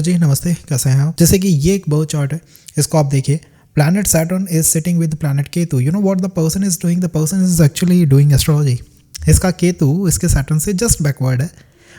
जी नमस्ते, कैसे हैं आप। जैसे कि ये एक बर्थ चार्ट है, इसको आप देखिए। Planet Saturn is sitting with planet Ketu. You know what the person is doing, the person is actually doing astrology. इसका केतु इसके सैटर्न से जस्ट बैकवर्ड है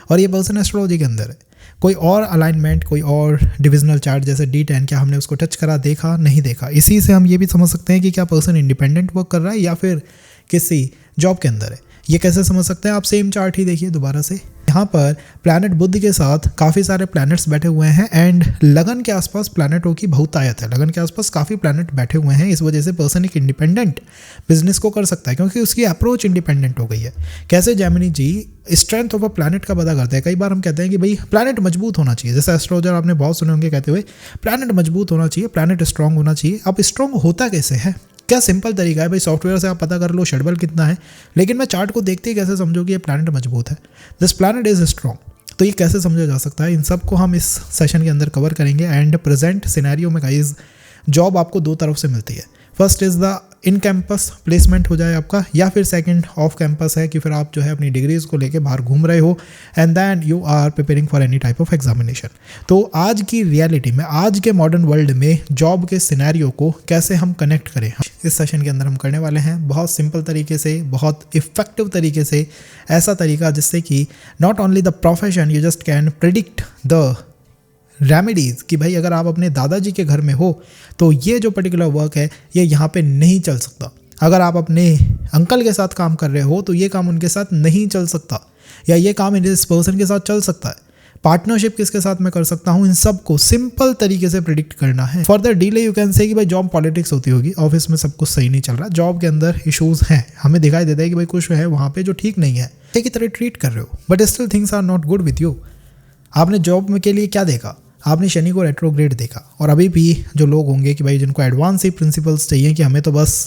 और ये पर्सन एस्ट्रोलॉजी के अंदर है। कोई और अलाइनमेंट, कोई और डिविजनल चार्ट जैसे D10, क्या हमने उसको टच करा, देखा, नहीं देखा। इसी से हम ये भी समझ सकते हैं कि क्या पर्सन इंडिपेंडेंट वर्क कर रहा है या फिर किसी जॉब के अंदर है। ये कैसे समझ सकते हैं आप, सेम चार्ट ही देखिए दोबारा से। यहाँ पर प्लैनेट बुध के साथ काफ़ी सारे प्लैनेट्स बैठे हुए हैं एंड लगन के आसपास प्लैनेटों की बहुतायत है। लगन के आसपास काफ़ी प्लैनेट बैठे हुए हैं, इस वजह से पर्सन एक इंडिपेंडेंट बिजनेस को कर सकता है क्योंकि उसकी अप्रोच इंडिपेंडेंट हो गई है। कैसे जैमिनी जी स्ट्रेंथ ऑफ अ प्लैनेट का पता करते हैं। कई बार हम कहते हैं कि भाई प्लैनेट मजबूत होना चाहिए, जैसे एस्ट्रोलॉजर आपने बहुत सुने होंगे कहते हुए प्लैनेट मजबूत होना चाहिए, प्लैनेट स्ट्रांग होना चाहिए। अब स्ट्रांग होता कैसे है, क्या सिंपल तरीका है भाई, सॉफ्टवेयर से आप पता कर लो शेड्यूल कितना है, लेकिन मैं चार्ट को देखते ही कैसे समझो कि ये प्लैनेट मजबूत है, दिस प्लैनेट इज स्ट्रॉन्ग। तो ये कैसे समझा जा सकता है, इन सब को हम इस सेशन के अंदर कवर करेंगे। एंड प्रेजेंट सिनेरियो में गाइस जॉब आपको दो तरफ से मिलती है। First is the in campus placement हो जाए आपका, या फिर सेकंड ऑफ कैंपस है कि फिर आप जो है अपनी डिग्रीज को लेके बाहर घूम रहे हो and then you are preparing for any type of examination. तो आज की रियलिटी में, आज के मॉडर्न वर्ल्ड में जॉब के सिनेरियो को कैसे हम कनेक्ट करें, इस सेशन के अंदर हम करने वाले हैं बहुत सिंपल तरीके से, बहुत इफेक्टिव तरीके से। ऐसा तरीका जिससे कि not only the profession, you just can predict the remedies कि भाई अगर आप अपने दादाजी के घर में हो तो ये जो पर्टिकुलर वर्क है ये यहाँ पे नहीं चल सकता। अगर आप अपने अंकल के साथ काम कर रहे हो तो ये काम उनके साथ नहीं चल सकता, या ये काम इस पर्सन के साथ चल सकता है। पार्टनरशिप किसके साथ मैं कर सकता हूँ, इन सब को सिंपल तरीके से प्रिडिक्ट करना है। For the delay you can say कि भाई जॉब पॉलिटिक्स होती होगी, ऑफिस में सब कुछ सही नहीं चल रहा, जॉब के अंदर इश्यूज हैं, हमें दिखाई देता है कि भाई कुछ है वहाँ पे जो ठीक नहीं है, एक ही तरह ट्रीट कर रहे हो but still things are not good with you. आपने जॉब में के लिए क्या देखा, आपने शनि को रेट्रोग्रेड देखा। और अभी भी जो लोग होंगे कि भाई जिनको एडवांस ही प्रिंसिपल्स चाहिए कि हमें तो बस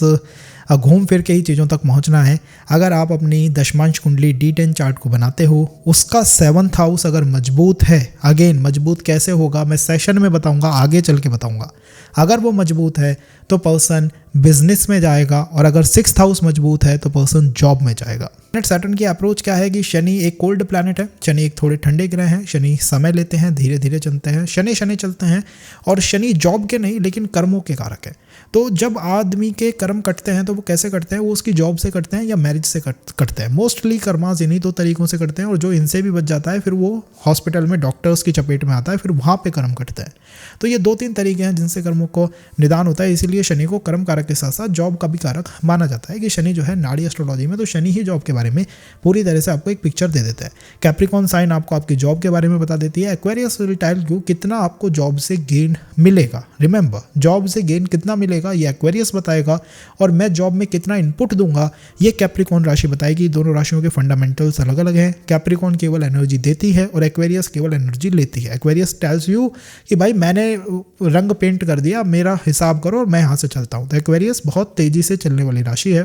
घूम फिर के ही चीज़ों तक पहुंचना है, अगर आप अपनी दशमांश कुंडली D10 चार्ट को बनाते हो, उसका 7th हाउस अगर मजबूत है, अगेन मजबूत कैसे होगा मैं सेशन में बताऊंगा, आगे चल के बताऊंगा। अगर वो मजबूत है तो पर्सन बिजनेस में जाएगा, और अगर 6th हाउस मजबूत है तो पर्सन जॉब में जाएगा। प्लैनेट सैटर्न की अप्रोच क्या है कि शनि एक कोल्ड प्लैनेट है, शनि एक थोड़े ठंडे ग्रह हैं, शनि समय लेते हैं, धीरे धीरे चलते हैं, शनि चलते हैं। और शनि जॉब के नहीं लेकिन कर्मों के कारक है। तो जब आदमी के कर्म कटते हैं तो वो कैसे कटते हैं, वो उसकी जॉब से कटते हैं या मैरिज से कटते हैं। मोस्टली कर्मास इन्हीं दो तरीकों से कटते हैं, और जो इनसे भी बच जाता है फिर वो हॉस्पिटल में डॉक्टर्स की चपेट में आता है, फिर वहाँ पे कर्म कटते हैं। तो ये 2-3 तरीके हैं जिनसे कर्मों को निदान होता है। इसीलिए शनि को कर्म कारक के साथ साथ जॉब का भी कारक माना जाता है कि शनि जो है नाड़ी एस्ट्रोलॉजी में, तो शनि ही जॉब के बारे में पूरी तरह से आपको एक पिक्चर दे देता है। कैप्रिकॉन साइन आपको आपकी जॉब के बारे में बता देती है। एक्वेरियस विल टेल यू कितना आपको जॉब से गेन मिलेगा। रिमेंबर, जॉब से गेन कितना मिलेगा ये एक्वेरियस बताएगा, और मैं जॉब में कितना इनपुट दूंगा ये कैप्रिकॉन राशि बताएगी। दोनों राशियों के फंडामेंटल्स अलग अलग हैं। कैप्रिकॉन केवल एनर्जी देती है और एक्वेरियस केवल एनर्जी लेती है। एक्वेरियस टेल्स यू कि भाई मैंने रंग पेंट कर दिया, मेरा हिसाब करो और मैं यहाँ से चलता हूँ। तो एक्वेरियस बहुत तेजी से चलने वाली राशि है,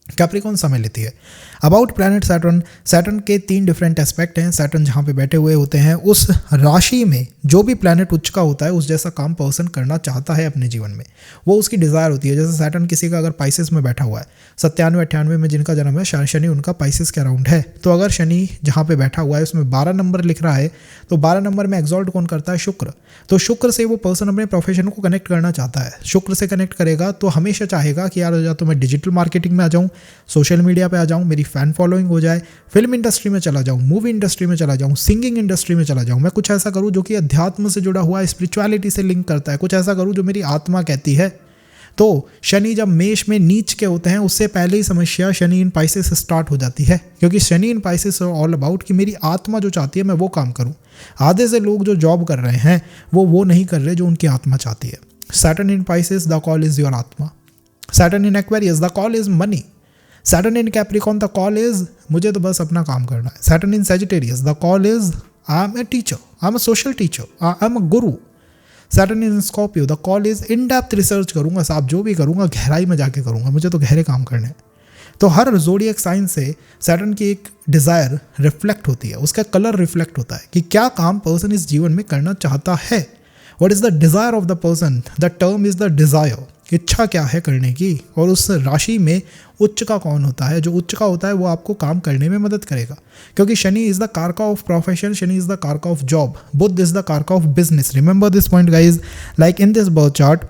कैप्रिकॉन समय लेती है। अबाउट प्लैनेट सैटर्न, सैटर्न के 3 डिफरेंट एस्पेक्ट हैं। सैटर्न जहाँ पे बैठे हुए होते हैं उस राशि में जो भी प्लैनेट उच्च का होता है उस जैसा काम पर्सन करना चाहता है अपने जीवन में, वो उसकी डिज़ायर होती है। जैसे सैटर्न किसी का अगर पाइसेस में बैठा हुआ है, 97-98 में जिनका जन्म है, शनि उनका पाइसेस के अराउंड है, तो अगर शनि जहाँ पे बैठा हुआ है उसमें 12 नंबर लिख रहा है, तो 12 नंबर में एग्जॉल्ट कौन करता है, शुक्र। तो शुक्र से वो पर्सन अपने प्रोफेशन को कनेक्ट करना चाहता है। शुक्र से कनेक्ट करेगा तो हमेशा चाहेगा कि यार या तो मैं डिजिटल मार्केटिंग में आ जाऊँ, सोशल मीडिया पे आ जाऊँ, मेरी फैन फॉलोइंग हो जाए, फिल्म इंडस्ट्री में चला जाऊँ, मूवी इंडस्ट्री में चला जाऊँ, सिंगिंग इंडस्ट्री में चला जाऊँ, मैं कुछ ऐसा करूँ जो कि अध्यात्म से जुड़ा हुआ है, स्पिरिचुअलिटी से लिंक करता है, कुछ ऐसा करूँ जो मेरी आत्मा कहती है। तो शनि जब मेष में नीच के होते हैं उससे पहले ही समस्या शनि इन पाइसेस स्टार्ट हो जाती है, क्योंकि शनि इन पाइसेस ऑल अबाउट कि मेरी आत्मा जो चाहती है मैं वो काम करूँ। आधे से लोग जो जॉब कर रहे हैं वो नहीं कर रहे जो उनकी आत्मा चाहती है। Saturn in Pisces the call is your atma. Saturn in Aquarius the call is money. Saturn in Capricorn the call is मुझे तो बस अपना काम करना है। Saturn in Sagittarius the call is I am a teacher, I am a social teacher, I am a guru. Saturn in Scorpio the call is in depth research करूंगा, साहब जो भी करूंगा गहराई में जाके करूंगा, मुझे तो गहरे काम करने हैं। तो हर ज़ोडिएक साइन से सैटर्न की एक डिज़ायर रिफ्लेक्ट होती है, उसका कलर रिफ्लेक्ट होता है कि क्या काम पर्सन इस जीवन में करना चाहता है। What is the desire of the person? The term is the desire. इच्छा क्या है करने की, और उस राशि में उच्च का कौन होता है। जो उच्च का होता है वो आपको काम करने में मदद करेगा, क्योंकि Shani is the karaka of profession, Shani is the karaka of job, Budh is the karaka of business. Remember this point guys, like in this birth chart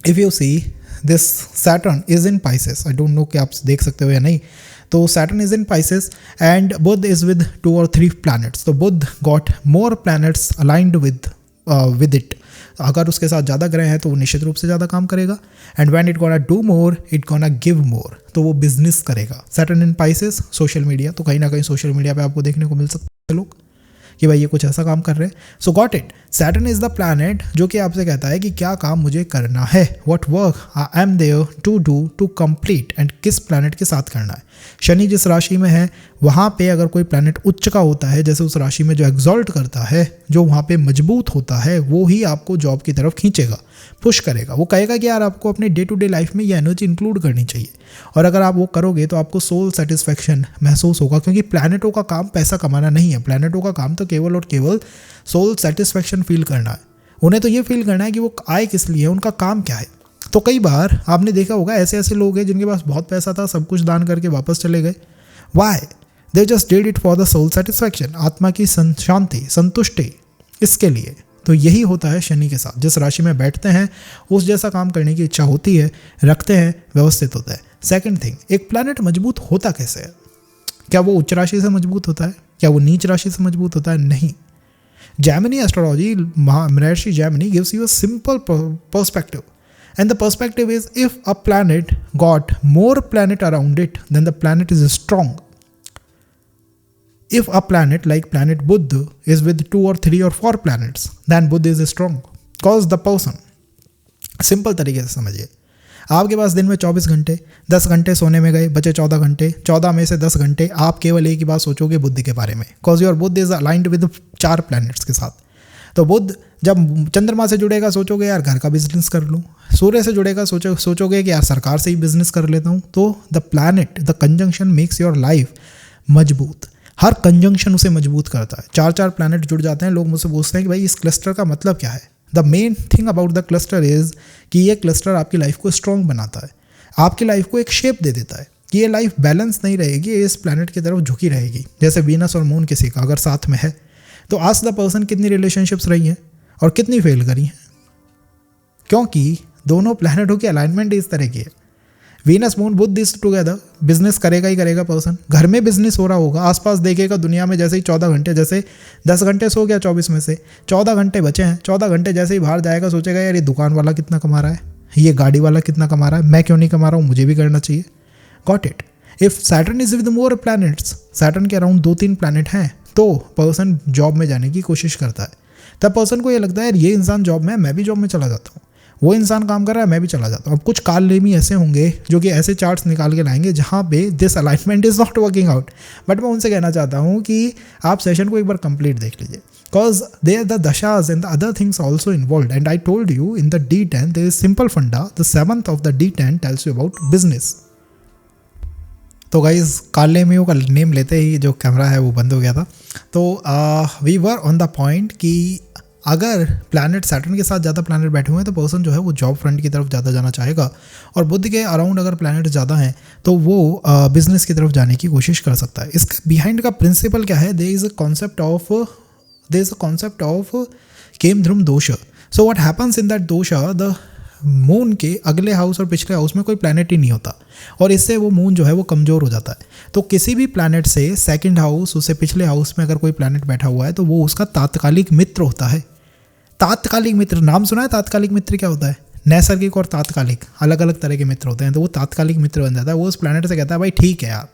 if you see this Saturn is in Pisces, I don't know कि आप देख सकते हो या नहीं, तो Saturn is in Pisces and Budh is with 2 or 3 planets, तो Budh got more planets aligned with it. अगर उसके साथ ज़्यादा ग्रह हैं तो वो निश्चित रूप से ज़्यादा काम करेगा, and when it gonna do more it gonna give more, तो वो बिजनेस करेगा। Saturn in Pisces, social media, तो कहीं ना कहीं सोशल मीडिया पे आपको देखने को मिल सकते हैं लोग कि भाई ये कुछ ऐसा काम कर रहे हैं। सो got it, Saturn is the planet जो कि आपसे कहता है कि क्या काम मुझे करना है, what work I am there to do to complete, and किस प्लैनेट के साथ करना है। शनि जिस राशि में है वहाँ पे अगर कोई प्लैनेट उच्च का होता है, जैसे उस राशि में जो एग्जॉल्ट करता है, जो वहाँ पे मजबूत होता है, वो ही आपको जॉब की तरफ खींचेगा, पुश करेगा। वो कहेगा कि यार आपको अपने डे टू डे लाइफ में ये एनर्जी इंक्लूड करनी चाहिए, और अगर आप वो करोगे तो आपको सोल सेटिस्फैक्शन महसूस होगा, क्योंकि प्लैनेटों का काम पैसा कमाना नहीं है, प्लैनेटों का काम तो केवल और केवल सोल सेटिस्फैक्शन फील करना है। उन्हें तो ये फील करना है कि वो आए किस लिए, उनका काम क्या है। तो कई बार आपने देखा होगा ऐसे ऐसे लोग हैं जिनके पास बहुत पैसा था, सब कुछ दान करके वापस चले गए। Why? They just did it for the soul satisfaction, आत्मा की शांति, संतुष्टि, इसके लिए। तो यही होता है शनि के साथ, जिस राशि में बैठते हैं उस जैसा काम करने की इच्छा होती है, रखते हैं, व्यवस्थित होता है। सेकंड थिंग, एक प्लैनेट मजबूत होता कैसे है? क्या वो उच्च राशि से मजबूत होता है? क्या वो नीच राशि से मजबूत होता है? नहीं। Jaimini astrology, Maharshi Jaimini gives you a simple perspective, and the perspective is if a planet got more planet around it then the planet is strong. If a planet like planet Buddh is with 2 or 3 or 4 planets then Buddh is strong, cause the person, simple तरीके से समझिए, आपके पास दिन में 24 घंटे, 10 घंटे सोने में गए, बचे 14 घंटे, 14 में से 10 घंटे आप केवल एक ही बात सोचोगे बुध के बारे में, cause your Budh is aligned with 4 planets के साथ। तो बुध जब चंद्रमा से जुड़ेगा सोचोगे यार घर का बिजनेस कर लूँ, सूर्य से जुड़ेगा सोचोगे कि यार सरकार से ही बिजनेस कर लेता हूँ। तो the planet, the conjunction makes your life मजबूत, हर कंजंक्शन उसे मजबूत करता है। 4 प्लैनेट जुड़ जाते हैं, लोग मुझसे पूछते हैं कि भाई इस क्लस्टर का मतलब क्या है। The main thing about the cluster is कि ये क्लस्टर आपकी लाइफ को स्ट्रॉन्ग बनाता है, आपकी लाइफ को एक शेप दे देता है कि ये लाइफ बैलेंस नहीं रहेगी, ये इस प्लैनेट की तरफ झुकी रहेगी। जैसे वीनस और मून किसी का अगर साथ में है तो आज द पर्सन कितनी रिलेशनशिप्स रही हैं और कितनी फेल करी हैं, क्योंकि दोनों प्लैनेटों की अलाइनमेंट इस तरह की है। Venus moon Budh is together, business करेगा ही करेगा पर्सन, घर में बिजनेस हो रहा होगा, आसपास देखेगा दुनिया में, जैसे ही 14 घंटे, जैसे 10 घंटे सो गया 24 में से 14 घंटे बचे हैं, 14 घंटे जैसे ही बाहर जाएगा सोचेगा यार ये दुकान वाला कितना कमा रहा है, ये गाड़ी वाला कितना कमा रहा है, मैं क्यों नहीं कमा रहा हूँ, मुझे भी करना चाहिए। Got it. If Saturn is with more planets, Saturn के अराउंड 2-3 प्लैनेट हैं, तो पर्सन जॉब में जाने की कोशिश करता है। तब पर्सन को ये लगता है यार ये इंसान जॉब में है, मैं भी जॉब में चला जाता हूँ, वो इंसान काम कर रहा है, मैं भी चला जाता हूँ। अब कुछ कालनेमी ऐसे होंगे जो कि ऐसे चार्ट्स निकाल के लाएंगे जहाँ पे this alignment is not working out, but मैं उनसे कहना चाहता हूँ कि आप सेशन को एक बार कंप्लीट देख लीजिए, because they are the dashas and the other things also involve. And I told you in the D10 there is simple funda, the 7th of the D10 tells you about business. तो guys कालनेमियों का name लेते ही जो camera है वो बंद हो गया था। तो we were on the point कि अगर प्लैनेट सैटर्न के साथ ज़्यादा प्लैनेट बैठे हुए हैं तो पर्सन जो है वो जॉब फ्रंट की तरफ ज़्यादा जाना चाहेगा, और बुध के अराउंड अगर प्लैनेट ज़्यादा हैं तो वो बिजनेस की तरफ जाने की कोशिश कर सकता है। इसका बिहाइंड का प्रिंसिपल क्या है? There is a concept of Kemadruma dosh. So what happens in that dosh, the moon के अगले हाउस और पिछले हाउस में कोई प्लैनेट ही नहीं होता, और इससे वो मून जो है वो कमज़ोर हो जाता है। तो किसी भी प्लैनेट से सेकंड हाउस, उससे पिछले हाउस में अगर कोई प्लैनेट बैठा हुआ है तो वो उसका तात्कालिक मित्र होता है। तात्कालिक मित्र, नाम सुना है? तात्कालिक मित्र क्या होता है? नैसर्गिक और तात्कालिक अलग अलग तरह के मित्र होते हैं, तो वो तात्कालिक मित्र बन जाता है। वो उस प्लैनेट से कहता है भाई ठीक है यार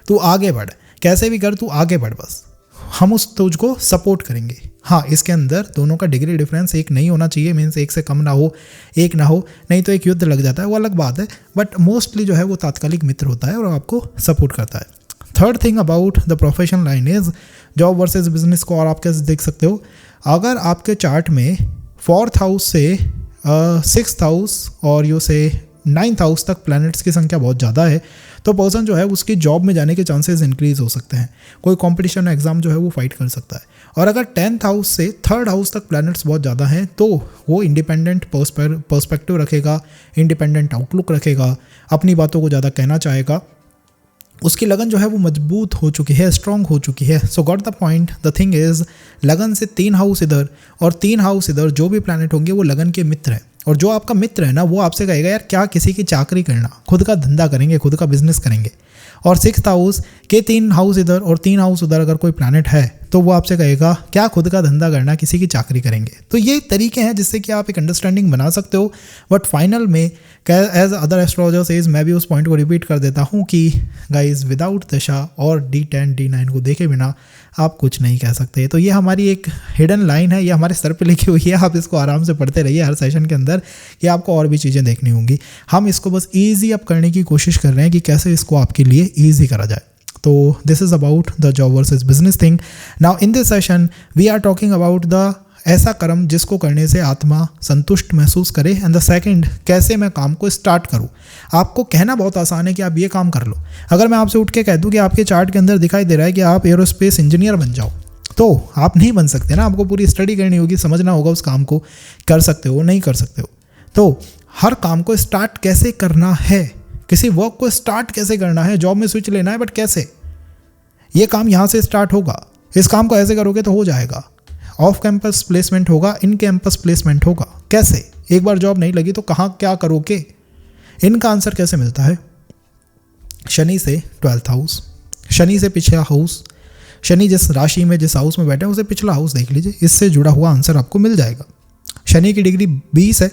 तू आगे बढ़, कैसे भी कर तू आगे बढ़, बस हम उस तुझको सपोर्ट करेंगे। हाँ, इसके अंदर दोनों का डिग्री डिफरेंस एक नहीं होना चाहिए, मीन्स एक से कम ना हो, एक ना हो, नहीं तो एक युद्ध लग जाता है, वो अलग बात है। बट मोस्टली जो है वो तात्कालिक मित्र होता है और आपको सपोर्ट करता है। Third thing about the profession line is job versus business को और आप कैसे देख सकते हो? अगर आपके चार्ट में 4th हाउस से 6th हाउस और यू से 9th हाउस तक प्लैनेट्स की संख्या बहुत ज़्यादा है तो पर्सन जो है उसकी जॉब में जाने के चांसेस इंक्रीज हो सकते हैं, कोई कॉम्पिटिशन एग्जाम जो है वो फाइट कर सकता है। और अगर 10th हाउस से 3rd हाउस तक प्लैनेट्स बहुत ज़्यादा हैं तो वो इंडिपेंडेंट पर्सपेक्टिव रखेगा, इंडिपेंडेंट आउटलुक रखेगा, अपनी बातों को ज़्यादा कहना चाहेगा, उसकी लगन जो है वो मजबूत हो चुकी है, स्ट्रांग हो चुकी है। सो got the point. The thing is लगन से 3 हाउस इधर और 3 हाउस इधर, जो भी प्लैनेट होंगे वो लगन के मित्र हैं। और जो आपका मित्र है ना वो आपसे कहेगा यार क्या किसी की चाकरी करना, खुद का धंधा करेंगे, खुद का बिजनेस करेंगे। और 6th हाउस के 3 हाउस इधर और 3 हाउस उधर अगर कोई प्लैनेट है तो वो आपसे कहेगा क्या खुद का धंधा करना, किसी की चाकरी करेंगे। तो ये तरीके हैं जिससे कि आप एक अंडरस्टैंडिंग बना सकते हो। बट फाइनल में एज अदर एस्ट्रोलॉजर सेज, मैं भी उस पॉइंट को रिपीट कर देता हूँ कि गाइज विदाउट दशा और D10 D9 को देखे बिना आप कुछ नहीं कह सकते। तो ये हमारी एक हिडन लाइन है, ये हमारे सर पे लिखी हुई है, आप इसको आराम से पढ़ते रहिए हर सेशन के अंदर कि आपको और भी चीज़ें देखनी होंगी। हम इसको बस ईजी अप करने की कोशिश कर रहे हैं कि कैसे इसको आपके लिए ईजी करा जाए। तो this is about the job versus business thing. Now in this session we are talking about the ऐसा कर्म जिसको करने से आत्मा संतुष्ट महसूस करे, एंड द सेकंड कैसे मैं काम को स्टार्ट करूं। आपको कहना बहुत आसान है कि आप ये काम कर लो। अगर मैं आपसे उठ के कह दूं कि आपके चार्ट के अंदर दिखाई दे रहा है कि आप एरोस्पेस इंजीनियर बन जाओ, तो आप नहीं बन सकते ना, आपको पूरी स्टडी करनी होगी, समझना होगा उस काम को, कर सकते हो नहीं कर सकते हो। तो हर काम को स्टार्ट कैसे करना है, किसी वर्क को स्टार्ट कैसे करना है, जॉब में स्विच लेना है बट कैसे, ये काम यहाँ से स्टार्ट होगा, इस काम को ऐसे करोगे तो हो जाएगा, ऑफ कैंपस प्लेसमेंट होगा, इन कैंपस प्लेसमेंट होगा, कैसे, एक बार जॉब नहीं लगी तो कहाँ क्या करोगे, इनका आंसर कैसे मिलता है। शनि से 12th हाउस, शनि से पिछला हाउस, शनि जिस राशि में जिस हाउस में बैठे हैं उसे पिछला हाउस देख लीजिए, इससे जुड़ा हुआ आंसर आपको मिल जाएगा। शनि की डिग्री 20 है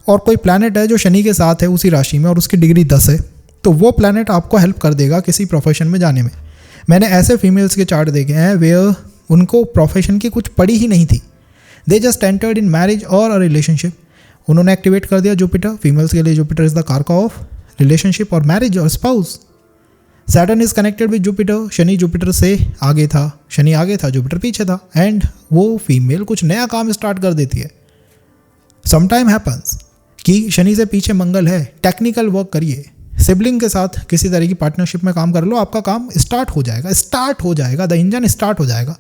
और कोई प्लैनेट है जो शनि के साथ है उसी राशि में और उसकी डिग्री 10 है, तो वो प्लैनेट आपको हेल्प कर देगा किसी प्रोफेशन में जाने में। मैंने ऐसे फीमेल्स के चार्ट देखे हैं वेयर उनको प्रोफेशन की कुछ पड़ी ही नहीं थी, they just entered in marriage और अ रिलेशनशिप, उन्होंने एक्टिवेट कर दिया जुपिटर। फीमेल्स के लिए Jupiter is the karaka of relationship और मैरिज और spouse. Saturn is connected with Jupiter, Shani Jupiter से आगे था, शनि आगे था जुपिटर पीछे था, एंड वो फीमेल कुछ नया काम स्टार्ट कर देती है। समटाइम हैपन्स कि शनि से पीछे मंगल है, टेक्निकल वर्क करिए, सिबलिंग के साथ किसी तरह की पार्टनरशिप में काम कर लो, आपका काम स्टार्ट हो जाएगा, द इंजन स्टार्ट हो जाएगा।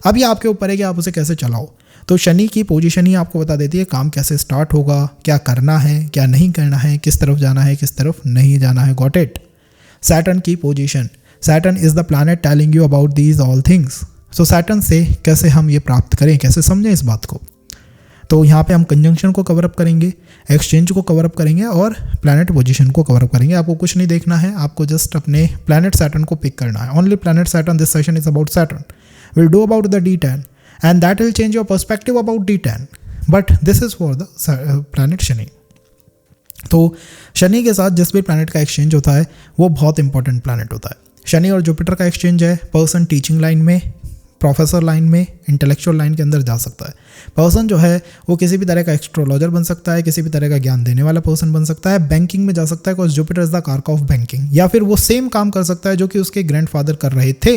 अब ये आपके ऊपर है कि आप उसे कैसे चलाओ। तो शनि की पोजीशन ही आपको बता देती है काम कैसे स्टार्ट होगा, क्या करना है क्या नहीं करना है, किस तरफ जाना है किस तरफ नहीं जाना है। Got it. सैटर्न की position, Saturn is the planet telling you about these all things. So Saturn से कैसे हम ये प्राप्त करें, कैसे समझें इस बात को। तो यहाँ पे हम कंजंक्शन को कवर अप करेंगे, एक्सचेंज को कवर अप करेंगे और प्लैनेट पोजीशन को कवर अप करेंगे। आपको कुछ नहीं देखना है, आपको जस्ट अपने प्लैनेट सैटर्न को पिक करना है। Only planet Saturn, this session is about Saturn. We'll do about the D10 and that will change your perspective about D10, but this is for the planet Shani. तो शनि के साथ जिस भी planet का exchange होता है वो बहुत इंपॉर्टेंट प्लैनेट होता है। शनि और जुपिटर का एक्सचेंज है, पर्सन टीचिंग लाइन में, प्रोफेसर लाइन में, इंटेलेक्चुअल लाइन के अंदर जा सकता है। पर्सन जो है वो किसी भी तरह का एस्ट्रोलॉजर बन सकता है, किसी भी तरह का ज्ञान देने वाला पर्सन बन सकता है, बैंकिंग में जा सकता है बिकॉज जुपिटर इज द कारक ऑफ बैंकिंग, या फिर वो सेम काम कर सकता है जो कि उसके ग्रैंडफादर कर रहे थे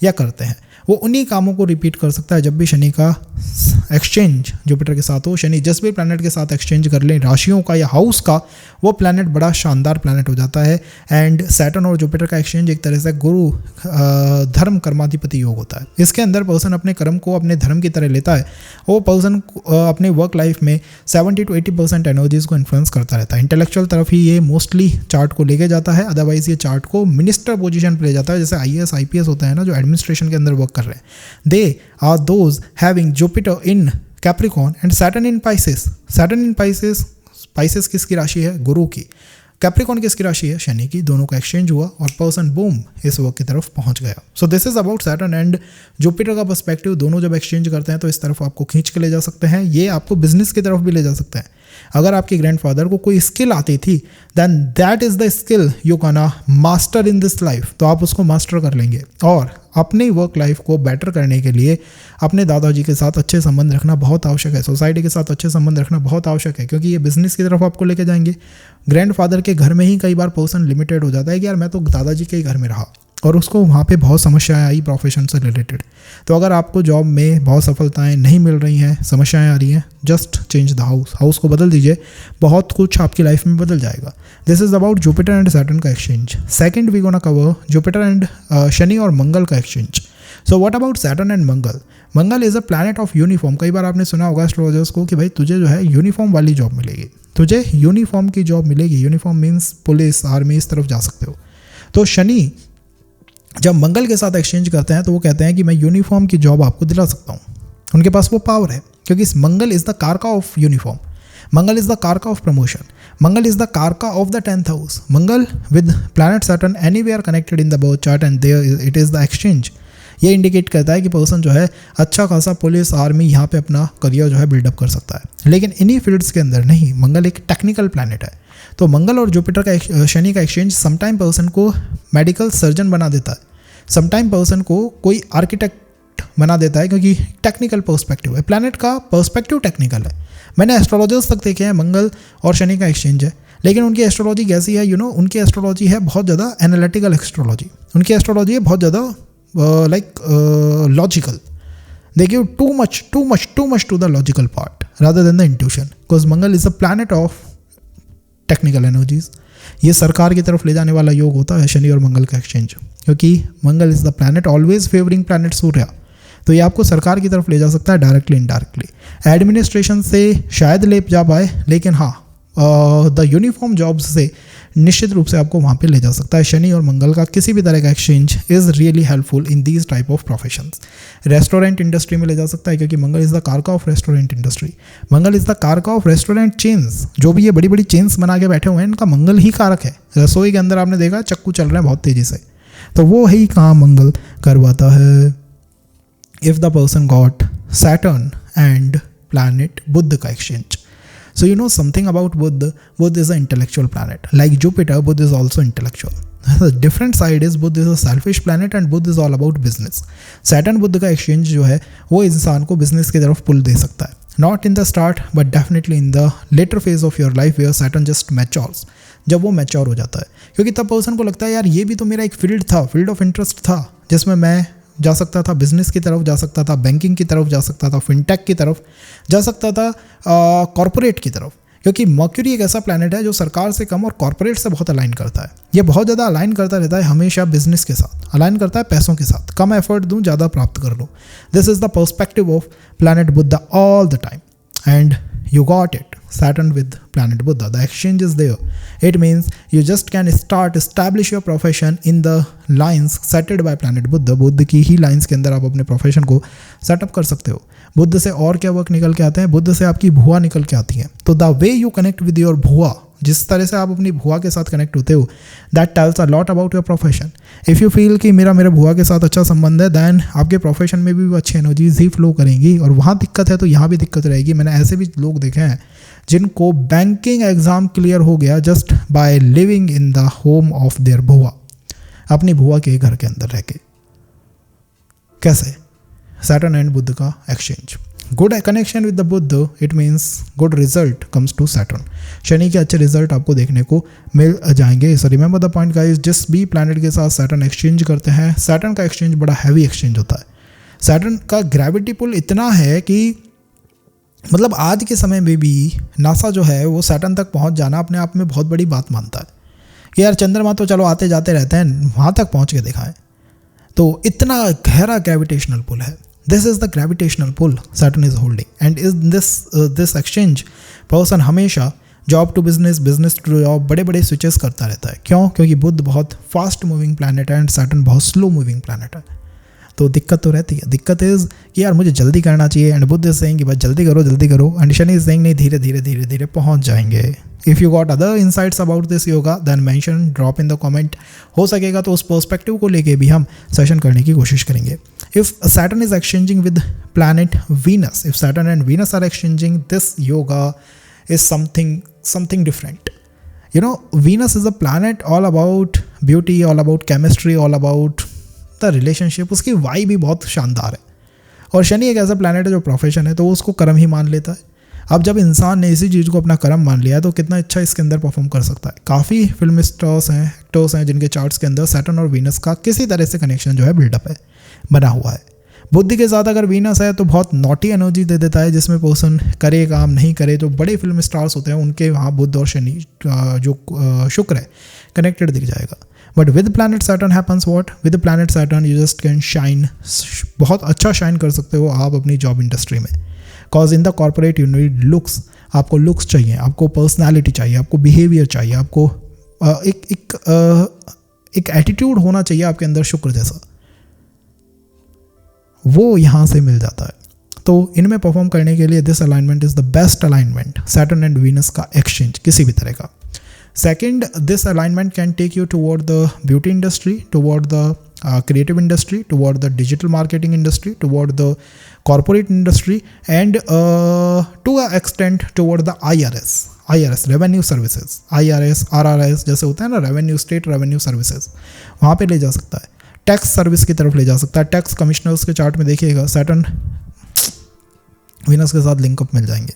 या करते हैं, वो उन्हीं कामों को रिपीट कर सकता है जब भी शनि का एक्सचेंज जुपिटर के साथ हो। शनि जिस भी प्लैनेट के साथ एक्सचेंज कर लें, राशियों का या हाउस का, वो प्लैनेट बड़ा शानदार प्लैनेट हो जाता है। एंड सैटर्न और जुपिटर का एक्सचेंज एक तरह से गुरु धर्म कर्माधिपति योग होता है। इसके अंदर पर्सन अपने कर्म को अपने धर्म की तरह लेता है। वो पर्सन अपने वर्क लाइफ में 70 to 80% एनर्जीज को इन्फ्लुएंस करता रहता है। इंटेलेक्चुअल तरफ ही ये मोस्टली चार्ट को लेके जाता है, अदरवाइज ये चार्ट को मिनिस्टर पोजीशन पर ले जाता है। जैसे IAS IPS होता है ना, जो एडमिनिस्ट्रेशन के अंदर वर्क कर रहे हैं, they are those having Jupiter in Capricorn and Saturn in Pisces. Saturn in Pisces, Pisces किसकी राशि है? गुरु की। कैप्रिकॉर्न किसकी राशि है? शनि की। दोनों का एक्सचेंज हुआ और पर्सन बूम इस वर्क की तरफ पहुंच गया। सो this is about Saturn and Jupiter का पर्सपेक्टिव। दोनों जब एक्सचेंज करते हैं तो इस तरफ आपको खींच के ले जा सकते हैं, ये आपको बिजनेस की तरफ भी ले जा सकते हैं। अगर आपके ग्रैंडफादर को कोई स्किल आती थी, then that is the skill you can master in this life, तो आप उसको मास्टर कर लेंगे। और अपनी वर्क लाइफ को बेटर करने के लिए अपने दादाजी के साथ अच्छे संबंध रखना बहुत आवश्यक है, सोसाइटी के साथ अच्छे संबंध रखना बहुत आवश्यक है, क्योंकि ये बिजनेस की तरफ आपको लेके जाएंगे। ग्रैंडफादर के घर में ही कई बार पर्सन लिमिटेड हो जाता है कि यार मैं तो दादाजी के ही घर में रहा, और उसको वहाँ पे बहुत समस्याएं आई प्रोफेशन से रिलेटेड। तो अगर आपको जॉब में बहुत सफलताएं नहीं मिल रही हैं, समस्याएं आ रही हैं, जस्ट चेंज द हाउस को बदल दीजिए, बहुत कुछ आपकी लाइफ में बदल जाएगा। This is about Jupiter and Saturn का exchange. Second we gonna cover Jupiter and Shani और मंगल का exchange. So what about Saturn and Mangal? Mangal is a planet of uniform. कई बार आपने सुना होगा एस्ट्रोलॉजर्स को कि भाई तुझे जो है यूनिफॉर्म वाली जॉब मिलेगी, तुझे यूनिफॉर्म की जॉब मिलेगी। यूनिफॉर्म मीन्स पुलिस, आर्मी, इस तरफ जा सकते हो। तो शनि जब मंगल के साथ एक्सचेंज करते हैं तो वो कहते हैं कि मैं यूनिफॉर्म की जॉब आपको दिला सकता हूँ। उनके पास वो पावर है, क्योंकि Mangal is the karaka of uniform, Mangal is the karaka of promotion, Mangal is the karaka of the 10th house. Mangal with planet Saturn anywhere connected in the birth chart and there it is the exchange. ये indicate करता है कि person जो है अच्छा खासा police, army, यहाँ पे अपना करियर जो है बिल्डअप कर सकता है। लेकिन इन्हीं फील्ड्स के अंदर नहीं, मंगल एक टेक्निकल प्लैनेट है। तो मंगल और जुपिटर का, शनि का एक्सचेंज समटाइम पर्सन को मेडिकल सर्जन बना देता है, समटाइम पर्सन को कोई आर्किटेक्ट बना देता है, क्योंकि टेक्निकल पर्सपेक्टिव है। प्लैनेट का पर्सपेक्टिव टेक्निकल है। मैंने एस्ट्रोलॉजर्स तक देखे हैं मंगल और शनि का एक्सचेंज है, लेकिन उनकी एस्ट्रोलॉजी कैसी है? उनकी एस्ट्रोलॉजी है बहुत ज़्यादा एनालिटिकल एस्ट्रोलॉजी। उनकी एस्ट्रोलॉजी है बहुत ज़्यादा logical. they give too much to the logical part rather than the intuition, because Mangal is a planet of technical energies। ये सरकार की तरफ ले जाने वाला योग होता है शनि और मंगल का एक्सचेंज, क्योंकि Mangal is the planet always favouring planet Surya. तो ये आपको सरकार की तरफ ले जा सकता है, डायरेक्टली इनडायरेक्टली। एडमिनिस्ट्रेशन से शायद ले जा पाए, लेकिन हाँ द यूनिफॉर्म जॉब्स से निश्चित रूप से आपको वहाँ पे ले जा सकता है। शनि और मंगल का किसी भी तरह का exchange is really helpful in these type of professions. Restaurant industry में ले जा सकता है, क्योंकि Mangal is the karaka of restaurant industry. Mangal is the karaka of restaurant chains. जो भी ये बड़ी बड़ी चेन्स बना के बैठे हुए हैं, इनका मंगल ही कारक है। रसोई के अंदर आपने देखा चक्कू चल रहे हैं बहुत तेज़ी से, तो वो ही काम मंगल करवाता है। If the person got Saturn and planet Budh का exchange. So you know something about Buddha. Buddha is an intellectual planet. Like Jupiter, Buddha is also intellectual. The different side is Buddha is a selfish planet and Buddha is all about business. Saturn बुध का exchange जो है वो इंसान को business की तरफ पुल दे सकता है. Not in the start but definitely in the later phase of your life where Saturn just matures. जब वो मैच्योर हो जाता है, क्योंकि तब पर्सन को लगता है यार ये भी तो मेरा एक फील्ड था, फील्ड ऑफ इंटरेस्ट था, जिसमें मैं जा सकता था, बिजनेस की तरफ जा सकता था, बैंकिंग की तरफ जा सकता था, फिनटेक की तरफ जा सकता था, कॉर्पोरेट की तरफ। क्योंकि मर्क्यूरी एक ऐसा प्लैनेट है जो सरकार से कम और कॉर्पोरेट से बहुत अलाइन करता है। ये बहुत ज़्यादा अलाइन करता रहता है हमेशा बिजनेस के साथ, अलाइन करता है पैसों के साथ। कम एफर्ट दूँ, ज़्यादा प्राप्त कर लूँ। This is the perspective of planet Buddha all the time and you got it. Saturn with planet Buddha. The exchange is there. It means you just can establish your profession in the lines setted by planet Buddha. Buddha की ही lines के अंदर आप अपने profession को setup कर सकते हो। बुद्ध से और क्या वर्क निकल के आते हैं? बुद्ध से आपकी भुआ निकल के आती है। तो the way you connect with your भुआ, जिस तरह से आप अपनी भुआ के साथ कनेक्ट होते हो, that tells a lot about your profession. If you feel कि मेरे भुआ के साथ अच्छा संबंध है, दैन आपके प्रोफेशन में भी अच्छी एनर्जीज ही फ्लो करेंगी। और वहाँ दिक्कत है तो यहाँ भी दिक्कत रहेगी। मैंने ऐसे भी लोग देखे हैं जिनको बैंकिंग एग्जाम क्लियर हो गया just by living in the home of their भुआ, अपनी भुआ के घर के अंदर रह के। कैसे? सैटर्न एंड बुध का exchange. Good connection with the Budh, it means good result comes to Saturn. शनि के अच्छे रिजल्ट आपको देखने को मिल जाएंगे। So remember the point guys, जिस भी प्लैनेट के साथ सैटर्न एक्सचेंज करते हैं, सैटर्न का एक्सचेंज बड़ा हैवी एक्सचेंज होता है। सैटर्न का ग्रेविटी पुल इतना है कि मतलब आज के समय में भी नासा जो है वो सैटर्न तक पहुंच जाना अपने आप में बहुत बड़ी बात मानता है कि यार चंद्रमा तो चलो आते जाते रहते हैं, वहाँ तक पहुँच के दिखाएं। तो इतना गहरा ग्रेविटेशनल पुल है। This is the gravitational pull Saturn is holding, and in this exchange person हमेशा job to business, business to job बड़े बड़े स्विचेस करता रहता है। क्यों? क्योंकि बुध बहुत फास्ट मूविंग प्लैनेट है एंड सैटर्न बहुत स्लो मूविंग प्लैनेट है। तो दिक्कत तो रहती है। दिक्कत इज़ कि यार मुझे जल्दी करना चाहिए, एंड बुध इज सेइंग कि बस जल्दी करो, एंड शनि इज सेइंग नहीं, धीरे धीरे पहुंच जाएंगे। If you got other insights about this yoga then mention, drop in the comment. हो सकेगा तो उस पर्सपेक्टिव को लेके भी हम सेशन करने की कोशिश करेंगे। If Saturn is exchanging with planet Venus, if Saturn and Venus are exchanging, this yoga is something different. You know, Venus is a planet all about beauty, all about chemistry, all about the relationship. उसकी vibe भी बहुत शानदार है। और शनि एक ऐसा planet है जो प्रोफेशन है, तो वो उसको कर्म ही मान लेता है। अब जब इंसान ने इसी चीज़ को अपना कर्म मान लिया है तो कितना अच्छा इसके अंदर परफॉर्म कर सकता है। काफ़ी फिल्म स्टार्स हैं, एक्टर्स हैं जिनके चार्ट्स के अंदर सैटर्न और वीनस का किसी तरह से कनेक्शन जो है बिल्डअप है, बना हुआ है। बुद्धि के साथ अगर वीनस है तो बहुत नॉटी एनर्जी दे देता है, जिसमें पर्सन करे काम नहीं करे। जो बड़े फिल्म स्टार्स होते हैं उनके वहाँ बुध और शनि जो शुक्र है कनेक्टेड दिख जाएगा। But with planet Saturn happens what, with planet Saturn you just can shine, बहुत अच्छा शाइन कर सकते हो आप अपनी जॉब इंडस्ट्री में। Cause in the corporate you need looks, आपको लुक्स चाहिए, आपको पर्सनैलिटी चाहिए, आपको बिहेवियर चाहिए, आपको एक एटीट्यूड होना चाहिए आपके अंदर शुक्र जैसा, वो यहाँ से मिल जाता है। तो इनमें परफॉर्म करने के लिए this alignment is the best alignment, Saturn and Venus का एक्सचेंज किसी भी तरह का। Second, this alignment can take you toward the beauty industry, toward the creative industry, toward the digital marketing industry, toward the corporate industry, and to an extent toward the IRS revenue services, IRS RRS जैसे होता है ना, revenue, state revenue services, वहाँ पे ले जा सकता है। टैक्स सर्विस की तरफ ले जा सकता है। टैक्स कमिश्नर्स के चार्ट में देखिएगा सैटर्न वीनस के साथ लिंकअप मिल जाएंगे,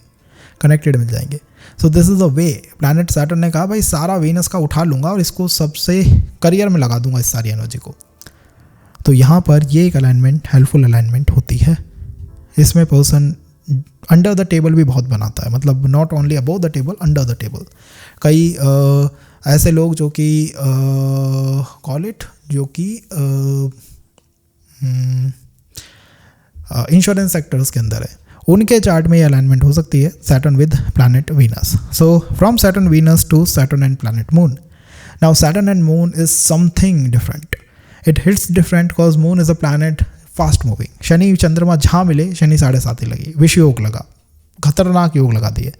कनेक्टेड मिल जाएंगे। So this is a way. Planet Saturn ने कहा भाई सारा वीनस का उठा लूँगा और इसको सबसे करियर में लगा दूंगा इस सारी एनर्जी को। तो यहाँ पर ये एक अलाइनमेंट हेल्पफुल अलाइनमेंट होती है। इसमें पर्सन अंडर द टेबल भी बहुत बनाता है, मतलब not only above the table, under the table. कई ऐसे लोग जो कि कॉल इट, जो कि इंश्योरेंस सेक्टर्स के अंदर है, उनके चार्ट में ये अलाइनमेंट हो सकती है Saturn with planet Venus. So from Saturn Venus to Saturn and planet moon. Now Saturn and moon is something different, it hits different because moon is a planet fast moving. शनि चंद्रमा जहाँ मिले शनि 7.5 ही लगी, विष योग लगा, खतरनाक योग लगा दिए।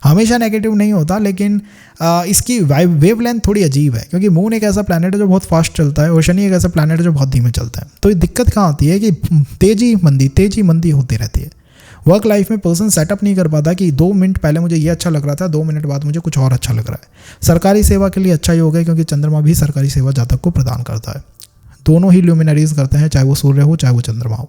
हमेशा नेगेटिव नहीं होता, लेकिन इसकी वेव लेंथ थोड़ी अजीब है, क्योंकि मून एक ऐसा प्लैनेट है जो बहुत फास्ट चलता है और शनि एक ऐसा प्लैनेट है जो बहुत धीमे चलता है। तो ये दिक्कत कहाँ आती है कि तेजी मंदी होती रहती है। वर्क लाइफ में पर्सन सेटअप नहीं कर पाता कि 2 मिनट पहले मुझे ये अच्छा लग रहा था, 2 मिनट बाद मुझे कुछ और अच्छा लग रहा है। सरकारी सेवा के लिए अच्छा योग है, क्योंकि चंद्रमा भी सरकारी सेवा जातक को प्रदान करता है। दोनों ही ल्यूमिनरीज करते हैं, चाहे वो सूर्य हो चाहे वो चंद्रमा हो।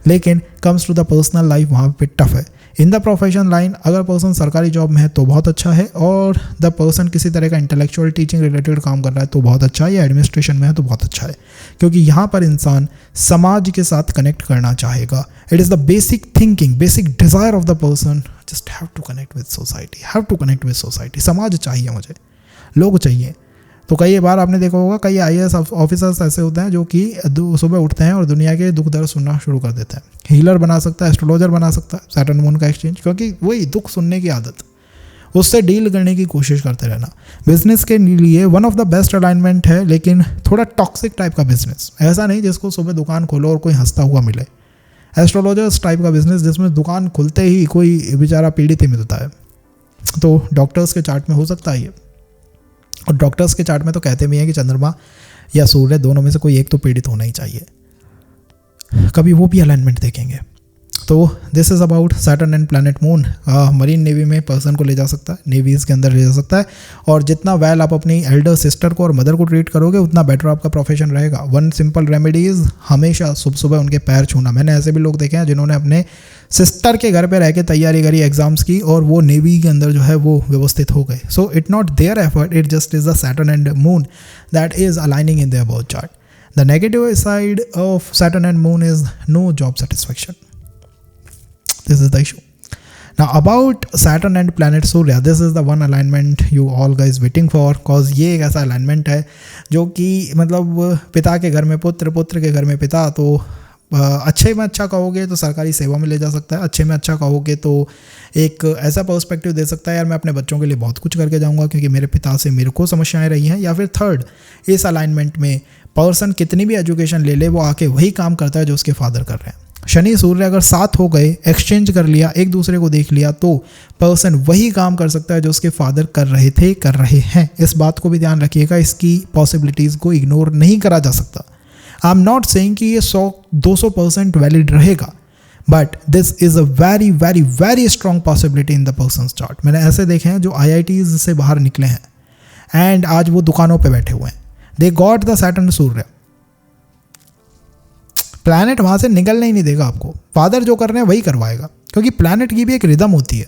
लेकिन comes to the personal life वहाँ पे टफ है। इन द प्रोफेशन लाइन अगर पर्सन सरकारी जॉब में है तो बहुत अच्छा है, और द पर्सन किसी तरह का इंटेलेक्चुअल टीचिंग रिलेटेड काम कर रहा है तो बहुत अच्छा है, या एडमिनिस्ट्रेशन में है तो बहुत अच्छा है, क्योंकि यहाँ पर इंसान समाज के साथ कनेक्ट करना चाहेगा। It is the basic thinking, basic desire of the person, just have to connect with society, समाज चाहिए मुझे, लोग चाहिए। तो कई बार आपने देखा होगा कई IAS ऑफिसर्स ऐसे होते हैं जो कि सुबह उठते हैं और दुनिया के दुख दर्द सुनना शुरू कर देते हैं। हीलर बना सकता है, एस्ट्रोलॉजर बना सकता है सैटर्न मून का एक्सचेंज, क्योंकि वही दुख सुनने की आदत, उससे डील करने की कोशिश करते रहना। बिजनेस के लिए one of the best alignment है, लेकिन थोड़ा टॉक्सिक टाइप का बिजनेस, ऐसा नहीं जिसको सुबह दुकान खोलो और कोई हंसता हुआ मिले। एस्ट्रोलॉजर्स टाइप का बिजनेस जिसमें दुकान खुलते ही कोई बेचारा पीड़ित ही मिलता है, तो डॉक्टर्स के चार्ट में हो सकता है ये। और डॉक्टर्स के चार्ट में तो कहते भी हैं कि चंद्रमा या सूर्य दोनों में से कोई एक तो पीड़ित होना ही चाहिए, कभी वो भी अलाइनमेंट देखेंगे। तो this is about Saturn and planet moon. Marine navy में पर्सन को ले जा सकता है, नेवीज़ के अंदर ले जा सकता है, और जितना वेल आप अपनी एल्डर सिस्टर को और मदर को ट्रीट करोगे उतना बेटर आपका प्रोफेशन रहेगा। वन सिंपल रेमेडीज़, हमेशा सुबह सुबह उनके पैर छूना। मैंने ऐसे भी लोग देखे हैं जिन्होंने अपने सिस्टर के घर पे रह के तैयारी करी एग्जाम्स की, और वो नेवी के अंदर जो है वो व्यवस्थित हो गए। So it not their effort, it just is the Saturn and moon that is aligning in their birth chart. The negative side of Saturn and moon is no job satisfaction. This is the issue. Now about Saturn and planet Surya, this is the one alignment you all guys waiting for, cause ये एक ऐसा alignment है जो कि मतलब पिता के घर में पुत्र, पुत्र के घर में पिता। तो अच्छे में अच्छा कहोगे तो सरकारी सेवा में ले जा सकता है, अच्छे में अच्छा कहोगे तो एक ऐसा पर्सपेक्टिव दे सकता है, यार मैं अपने बच्चों के लिए बहुत कुछ करके जाऊंगा क्योंकि मेरे पिता से मेरे को समस्याएं रही हैं। या फिर थर्ड, इस अलाइनमेंट में पर्सन कितनी भी एजुकेशन ले ले वो आके वही काम करता है जो उसके फादर कर रहे हैं। शनि सूर्य अगर साथ हो गए, एक्सचेंज कर लिया, एक दूसरे को देख लिया, तो पर्सन वही काम कर सकता है जो उसके फादर कर रहे थे, कर रहे हैं। इस बात को भी ध्यान रखिएगा, इसकी पॉसिबिलिटीज़ को इग्नोर नहीं करा जा सकता। आई एम नॉट सेइंग कि ये 100-200% वैलिड रहेगा, but this is a very very very strong possibility in the persons chart. मैंने ऐसे देखे हैं जो IITs से बाहर निकले हैं एंड आज वो दुकानों पे बैठे हुए हैं। They got the Saturn Surya, planet वहाँ से निकलने ही नहीं देगा आपको। फादर जो कर रहे हैं वही करवाएगा, क्योंकि प्लैनेट की भी एक रिदम होती है।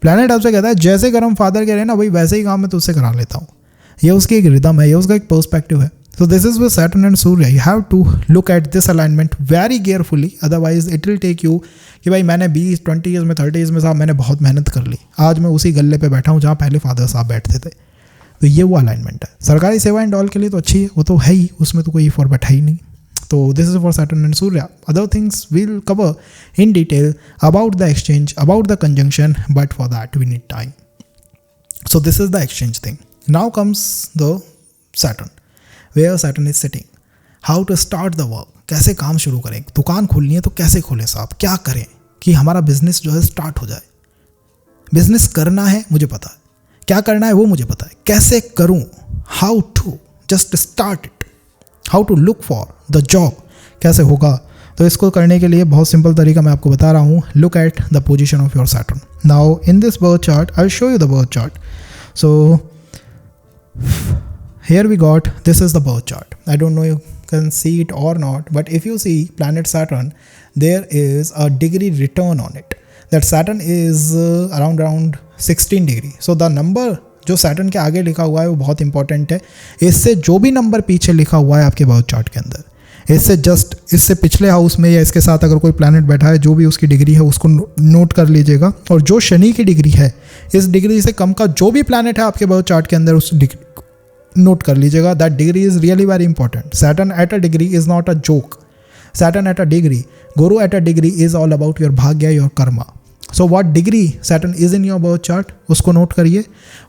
प्लैनेट आपसे कहता है जैसे कर्म फादर कह रहे हैं ना भाई वैसे ही काम मैं तुझसे करा लेता हूँ। ये उसकी एक रिदम है, ये उसका एक पर्सपेक्टिव है। So this is with Saturn and Surya. You have to look at this alignment very carefully. Otherwise it will take you कि भाई मैंने 20-20 ईयर्स में 30 ईयर्स में साहब मैंने बहुत मेहनत कर ली, आज मैं उसी गल्ले पे बैठा हूँ जहाँ पहले फादर साहब बैठते थे। तो ये वो अलाइनमेंट है। सरकारी सेवा एंड ऑल के लिए तो अच्छी है, वो तो है ही, उसमें तो कोई फॉर बैठा ही नहीं। तो this is for Saturn and Surya. Other things we'll cover in detail about the exchange, about the conjunction, but for that we need time. So this is the exchange thing. Now comes the Saturn. Where Saturn is sitting, how to start the work, कैसे काम शुरू करें, दुकान खोलनी है तो कैसे खोलें साहब, क्या करें कि हमारा बिजनेस जो है स्टार्ट हो जाए। बिजनेस करना है मुझे पता है, क्या करना है वो मुझे पता है, कैसे करूं, how to just start it, how to look for the job, कैसे होगा। तो इसको करने के लिए बहुत सिंपल तरीका मैं आपको बता रहा हूँ। Look at the position of your Saturn. Now in this birth chart I will show you the birth chart. So here we got, this is the birth chart. I don't know you can see it or not, but if you see planet Saturn, there is a degree return on it. That Saturn is around 16 degree. So the number जो Saturn के आगे लिखा हुआ है वो बहुत important है। इससे जो भी नंबर पीछे लिखा हुआ है आपके बर्थ चार्ट के अंदर, इससे पिछले हाउस में या इसके साथ अगर कोई प्लैनेट बैठा है, जो भी उसकी डिग्री है उसको नोट कर लीजिएगा। और जो शनि की डिग्री है, इस डिग्री से कम का जो भी प्लैनेट है आपके बर्थ चार्ट के अंदर, उस डिग्री नोट कर लीजिएगा। That degree is really very important. Saturn at a degree is not a joke. Saturn at a degree, Guru at a degree is all about your bhagya, your karma. So what degree Saturn is in your birth chart, उसको note करिए।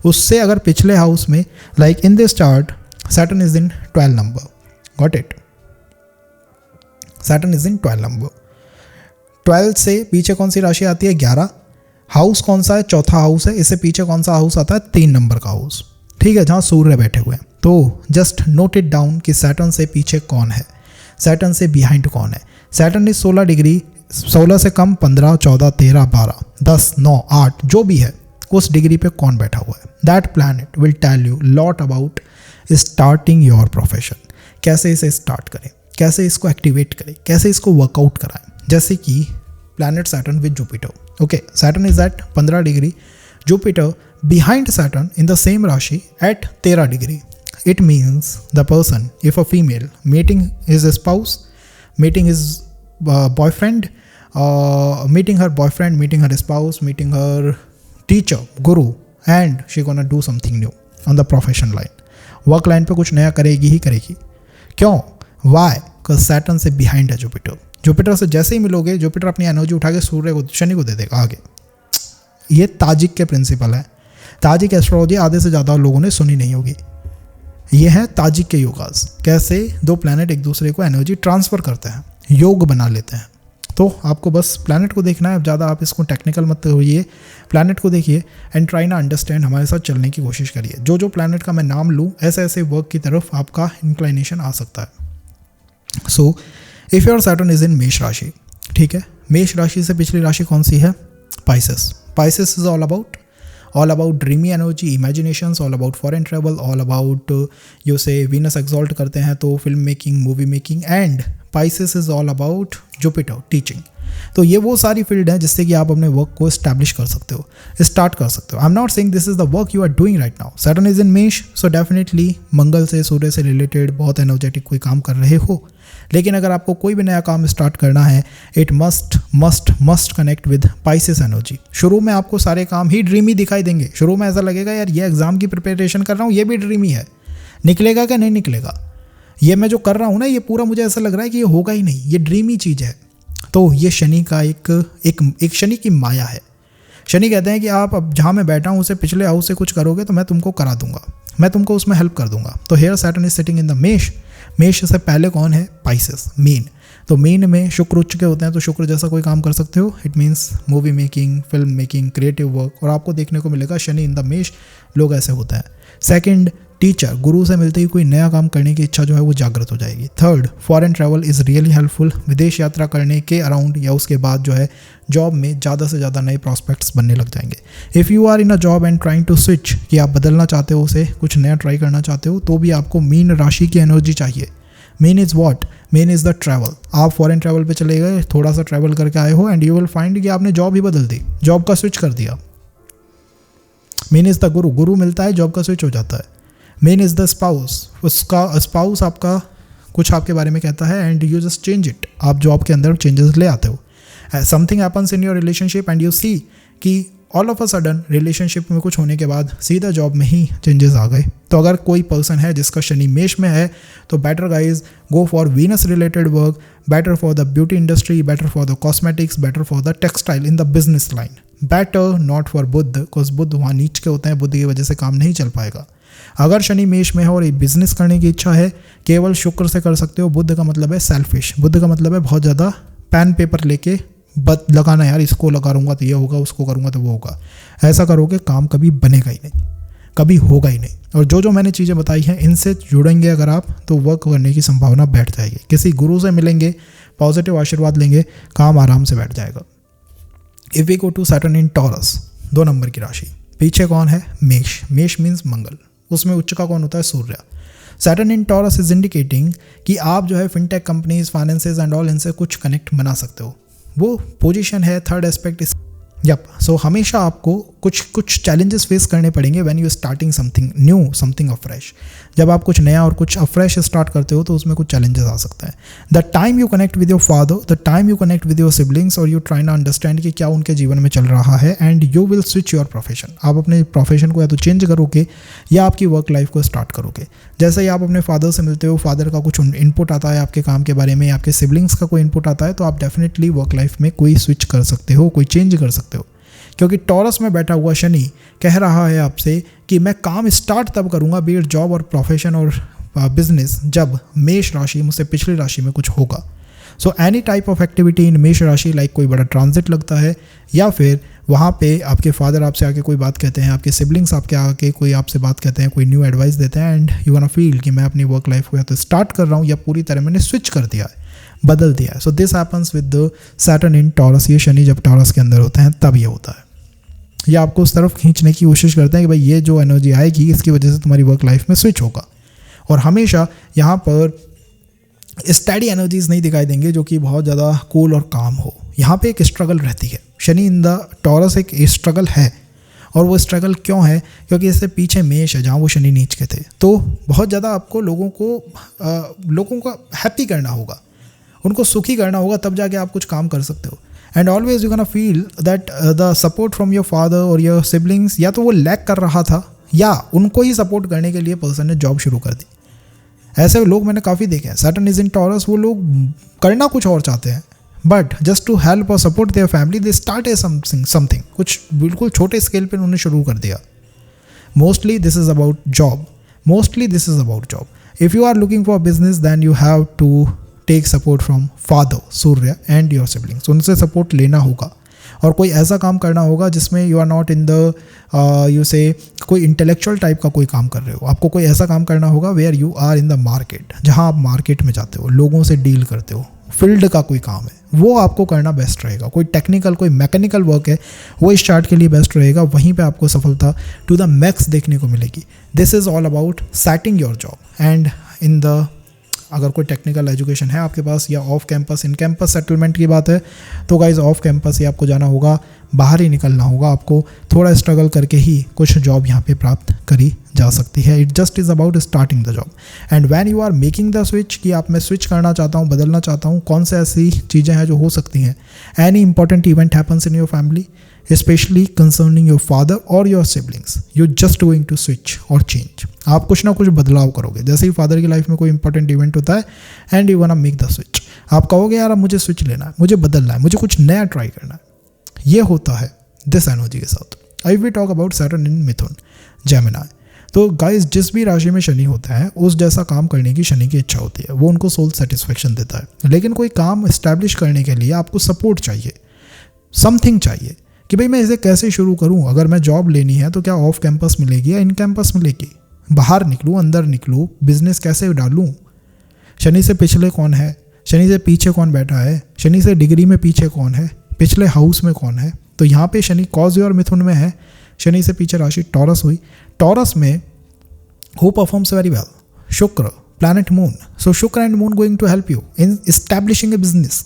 उससे अगर पिछले house में, like in this chart, Saturn is in 12 number. Got it? Saturn is in 12 number. 12 से पीछे कौन सी राशि आती है? 11. हाउस कौन सा है? चौथा हाउस है। इससे पीछे कौन सा हाउस आता है? 3 नंबर का हाउस, ठीक है, जहाँ सूर्य बैठे हुए हैं। तो जस्ट नोट इट डाउन कि Saturn से पीछे कौन है, Saturn से बिहाइंड कौन है। Saturn इज 16 डिग्री, 16 से कम 15, 14, 13, 12, 10, 9, 8 जो भी है, उस डिग्री पे कौन बैठा हुआ है। That planet will tell you lot about starting your profession. कैसे इसे स्टार्ट करें, कैसे इसको एक्टिवेट करें, कैसे इसको वर्कआउट कराएं। जैसे कि planet Saturn with Jupiter. Okay, Saturn is at 15 degree, Jupiter behind Saturn in the same Rashi at 13 degree. It means the person, if a female, meeting his spouse, meeting his boyfriend, meeting her boyfriend, meeting her spouse, meeting her teacher, guru, and she gonna do something new on the profession line. Work line पे कुछ नया करेगी ही करेगी। क्यों? Why? Because Saturn से behind है Jupiter. Jupiter से जैसे ही मिलोगे, Jupiter अपनी एनर्जी उठा के सूर्य को, शनि को दे देगा आगे। ये ताजिक के प्रिंसिपल है। ताजिक एस्ट्रोलॉजी आधे से ज़्यादा लोगों ने सुनी नहीं होगी। ये है ताजिक के योगास, कैसे दो प्लैनेट एक दूसरे को एनर्जी ट्रांसफ़र करते हैं, योग बना लेते हैं। तो आपको बस प्लैनेट को देखना है, ज़्यादा आप इसको टेक्निकल मत होइए, प्लैनेट को देखिए एंड ट्राई ना अंडरस्टैंड, हमारे साथ चलने की कोशिश करिए। जो जो प्लैनेट का मैं नाम लूँ, ऐसे ऐसे वर्क की तरफ आपका इंक्लाइनेशन आ सकता है। So if your Saturn is in मेष राशि, ठीक है, मेष राशि से पिछली राशि कौन सी है? Pisces. Pisces is all about dreamy energy, imaginations, all about foreign travel, all about you say Venus exalt करते हैं तो film making, movie making, and Pisces is all about Jupiter, teaching. तो ये वो सारी फील्ड है जिससे कि आप अपने वर्क को स्टैब्लिश कर सकते हो, स्टार्ट कर सकते हो। I am not saying this is the work you are doing right now. Saturn is in Mesh, so definitely मंगल से, सूर्य से रिलेटेड बहुत एनर्जेटिक कोई काम कर रहे हो। लेकिन अगर आपको कोई भी नया काम स्टार्ट करना है, it must connect with Pisces energy. शुरू में आपको सारे काम ही ड्रीमी दिखाई देंगे। शुरू में ऐसा लगेगा यार ये एग्जाम की प्रिपरेशन कर रहा हूँ, ये भी ड्रीमी है, निकलेगा क्या नहीं निकलेगा, ये मैं जो कर रहा हूँ ना, ये पूरा मुझे ऐसा लग रहा है कि ये होगा ही नहीं, ये ड्रीमी चीज़ है। तो ये शनि का एक शनि की माया है। शनि कहते हैं कि आप अब जहाँ मैं बैठा हूँ उसे पिछले हाउस से कुछ करोगे तो मैं तुमको करा दूंगा, मैं तुमको उसमें हेल्प कर दूंगा। तो here Saturn is sitting in the Mesh. Mesh से पहले कौन है? Pisces, mean. तो मीन में शुक्र उच्च के होते हैं, तो शुक्र जैसा कोई काम कर सकते हो। It means movie making, film making, creative work. और आपको देखने को मिलेगा शनि इन द मेष, लोग ऐसे होते हैं। सेकंड, टीचर, गुरु से मिलते ही कोई नया काम करने की इच्छा जो है वो जागृत हो जाएगी। Third, foreign travel is really helpful. विदेश यात्रा करने के अराउंड या उसके बाद जो है जॉब में ज़्यादा से ज़्यादा नए प्रॉस्पेक्ट्स बनने लग जाएंगे। If you are in a job and trying to switch, कि आप बदलना चाहते हो, उसे कुछ नया ट्राई करना चाहते हो, तो भी आपको मीन राशि की एनर्जी चाहिए। Mean is what? Mean is the travel. आप फॉरेन ट्रैवल पे चले गए, थोड़ा सा ट्रैवल करके आए हो एंड यू विल फाइंड कि आपने जॉब ही बदल दी, जॉब का स्विच कर दिया। मीन इज़ द गुरु, गुरु मिलता है जॉब का स्विच हो जाता है। मीन इज़ द स्पाउस, उसका स्पाउस आपका कुछ आपके बारे में कहता है and you just change it, आप जॉब के अंदर चेंजेस ले आते हो। Something happens in your relationship and you see कि all of a sudden relationship में कुछ होने के बाद सीधा जॉब में ही चेंजेस आ गए। तो अगर कोई पर्सन है जिसका शनि मेष में है तो better guys go for Venus related work, better for the beauty industry, better for the cosmetics, better for the textile in the business line, better not for Budh, because Budh वहाँ नीच के होते हैं, बुध की वजह से काम नहीं चल पाएगा। अगर शनि मेष में है और एक बिजनेस करने की इच्छा है केवल शुक्र से कर सकते हो। बुध का मतलब है सेल्फिश, बुध का मतलब है बहुत ज़्यादा पेन पेपर लेके लगाना, यार इसको लगा तो ये होगा, उसको करूँगा तो वो होगा। ऐसा करोगे काम कभी बनेगा ही नहीं, कभी होगा ही नहीं। और जो मैंने चीज़ें बताई हैं इनसे जुड़ेंगे अगर आप तो वर्क करने की संभावना बैठ जाएगी। किसी गुरु से मिलेंगे, पॉजिटिव आशीर्वाद लेंगे, काम आराम से बैठ जाएगा। If we go to Saturn in Taurus, 2 number की राशि, पीछे कौन है? मेष। मेष मीन्स मंगल, उसमें उच्च का कौन होता है? Surya. Saturn in Taurus is indicating कि आप जो है fintech companies, finances and all इनसे कुछ कनेक्ट बना सकते हो। वो पोजीशन है, थर्ड एस्पेक्ट इस सो हमेशा आपको कुछ चैलेंजेस फेस करने पड़ेंगे when you starting something new, something afresh. जब आप कुछ नया और कुछ अफ्रेश स्टार्ट करते हो तो उसमें कुछ चैलेंजेस आ सकते हैं। The time you connect with your father, the time you connect with your siblings और यू ट्राई टू अंडरस्टैंड कि क्या उनके जीवन में चल रहा है and you will switch your profession. आप अपने प्रोफेशन को या तो चेंज करोगे या आपकी वर्क लाइफ को स्टार्ट करोगे। जैसे ही आप अपने फादर से मिलते हो, फादर का कुछ इनपुट आता है आपके काम के बारे में, आपके सिबलिंग्स का कोई इनपुट आता है, तो आप डेफिनेटली वर्क लाइफ में कोई स्विच कर सकते हो, कोई चेंज कर सकते हो। क्योंकि टॉरस में बैठा हुआ शनि कह रहा है आपसे कि मैं काम स्टार्ट तब करूंगा, बी इट जॉब और प्रोफेशन और बिजनेस, जब मेष राशि मुझसे पिछली राशि में कुछ होगा। So any type of activity in मेष राशि, लाइक कोई बड़ा ट्रांजिट लगता है या फिर वहाँ पे आपके फादर आपसे आके कोई बात कहते हैं, आपके सिबलिंग्स आपके आके कोई आपसे बात कहते हैं, कोई न्यू एडवाइस देते हैं एंड यू वांट फील कि मैं अपनी वर्क लाइफ को या तो स्टार्ट कर रहा हूँ या पूरी तरह मैंने स्विच कर दिया है, बदल दिया है। So this happens with the Saturn in taurus. ये शनि जब टॉरस के अंदर होते हैं तब ये होता है। ये आपको उस तरफ खींचने की कोशिश करते हैं कि भाई ये जो एनर्जी आएगी इसकी वजह से तुम्हारी वर्क लाइफ में स्विच होगा। और हमेशा यहाँ पर स्टडी एनर्जीज नहीं दिखाई देंगे जो कि बहुत ज़्यादा कूल और काम हो। यहाँ पे एक स्ट्रगल रहती है। शनि इन द टॉरस एक स्ट्रगल है। और वो स्ट्रगल क्यों है? क्योंकि इससे पीछे मेष है जहाँ वो शनि नीच के थे। तो बहुत ज़्यादा आपको लोगों को हैप्पी करना होगा, उनको सुखी करना होगा, तब जाके आप कुछ काम कर सकते हो। And always you can feel that the support from your father और योर सिबलिंग्स, या तो वो लैक कर रहा था या उनको ही सपोर्ट करने के लिए पर्सन ने जॉब शुरू कर दी। ऐसे लोग मैंने काफ़ी देखे हैं। सैटर्न इज इन टॉरस, वो लोग करना कुछ और चाहते हैं बट जस्ट टू हेल्प और support their family they start something, कुछ बिल्कुल छोटे स्केल पे उन्होंने शुरू कर दिया। Mostly this is about job. If you are looking for business then you have to take support from father Surya and your siblings. उनसे सपोर्ट लेना होगा और कोई ऐसा काम करना होगा जिसमें you are not in the कोई इंटेलेक्चुअल टाइप का कोई काम कर रहे हो। आपको कोई ऐसा काम करना होगा where you are in the market, जहां आप मार्केट में जाते हो, लोगों से डील करते हो, फील्ड का कोई काम है, वो आपको करना बेस्ट रहेगा। कोई टेक्निकल, कोई मैकेनिकल वर्क है, वो इस चार्ट के लिए बेस्ट रहेगा। वहीं पे आपको सफलता टू द मैक्स देखने को मिलेगी। This is all about setting your job and in the, अगर कोई टेक्निकल एजुकेशन है आपके पास या off campus, in campus settlement की बात है तो गाइज ऑफ कैंपस ही आपको जाना होगा, बाहर ही निकलना होगा। आपको थोड़ा स्ट्रगल करके ही कुछ जॉब यहाँ पे प्राप्त करी जा सकती है। It just is about starting the job and when you are making the switch कि आप मैं स्विच करना चाहता हूँ, बदलना चाहता हूँ, कौन से ऐसी चीज़ें हैं जो हो सकती हैं। Any important event happens in your family especially concerning your father or your siblings, you're just going to switch or change. आप कुछ ना कुछ बदलाव करोगे। जैसे ही फादर की लाइफ में कोई इंपॉर्टेंट इवेंट होता है and you want to make the switch, आप कहोगे यार अब मुझे स्विच लेना है, मुझे बदलना है, मुझे कुछ नया ट्राई करना है। ये होता है दिस एनर्जी के साथ। I we talk about Saturn in Mithun, Gemini. तो गाइज जिस भी राशि में शनि होता है उस जैसा काम करने की शनि की इच्छा होती है, वो उनको सोल सेटिस्फेक्शन देता है। लेकिन कोई काम इस्टेब्लिश करने के लिए आपको सपोर्ट चाहिए, समथिंग चाहिए कि भाई मैं इसे कैसे शुरू करूं। अगर मैं जॉब लेनी है तो क्या ऑफ कैंपस मिलेगी या इन कैंपस मिलेगी, बाहर निकलूं, अंदर निकलूं, बिजनेस कैसे डालूं। शनि से पिछले कौन है, शनि से पीछे कौन बैठा है, शनि से डिग्री में पीछे कौन है, पिछले हाउस में कौन है। तो यहाँ पे शनि कॉज और मिथुन में है, शनि से पीछे राशि टॉरस हुई। टॉरस में who performs very well? Shukra, planet moon. So Shukra and moon going to help you in establishing a business.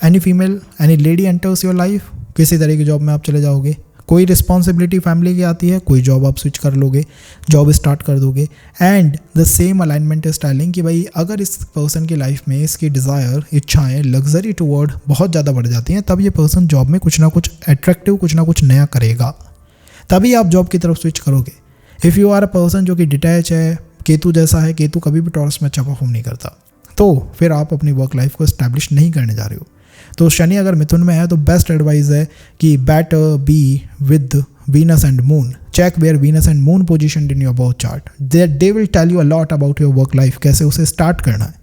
Any female, any lady enters your life, किसी तरह की जॉब में आप चले जाओगे, कोई रिस्पॉन्सिबिलिटी फैमिली की आती है, कोई जॉब आप स्विच कर लोगे, जॉब स्टार्ट कर दोगे। And the same alignment is telling कि भाई अगर इस पर्सन की लाइफ में इसकी डिज़ायर, इच्छाएं, लग्जरी टूवर्ड बहुत ज़्यादा बढ़ जाती हैं, तब ये पर्सन जॉब में कुछ ना कुछ एट्रैक्टिव, कुछ ना कुछ नया करेगा, तभी आप जॉब की तरफ स्विच करोगे। If you are a person जो कि डिटैच है, केतु जैसा है, केतु कभी भी टॉरस में अच्छा परफॉर्म नहीं करता, तो फिर आप अपनी वर्क लाइफ को एस्टैब्लिश नहीं करने जा रहे हो। तो शनि अगर मिथुन में है तो बेस्ट एडवाइस है कि better be with Venus and moon, check where Venus and moon position in your birth chart, they will tell you a lot about your work life, कैसे उसे स्टार्ट करना है।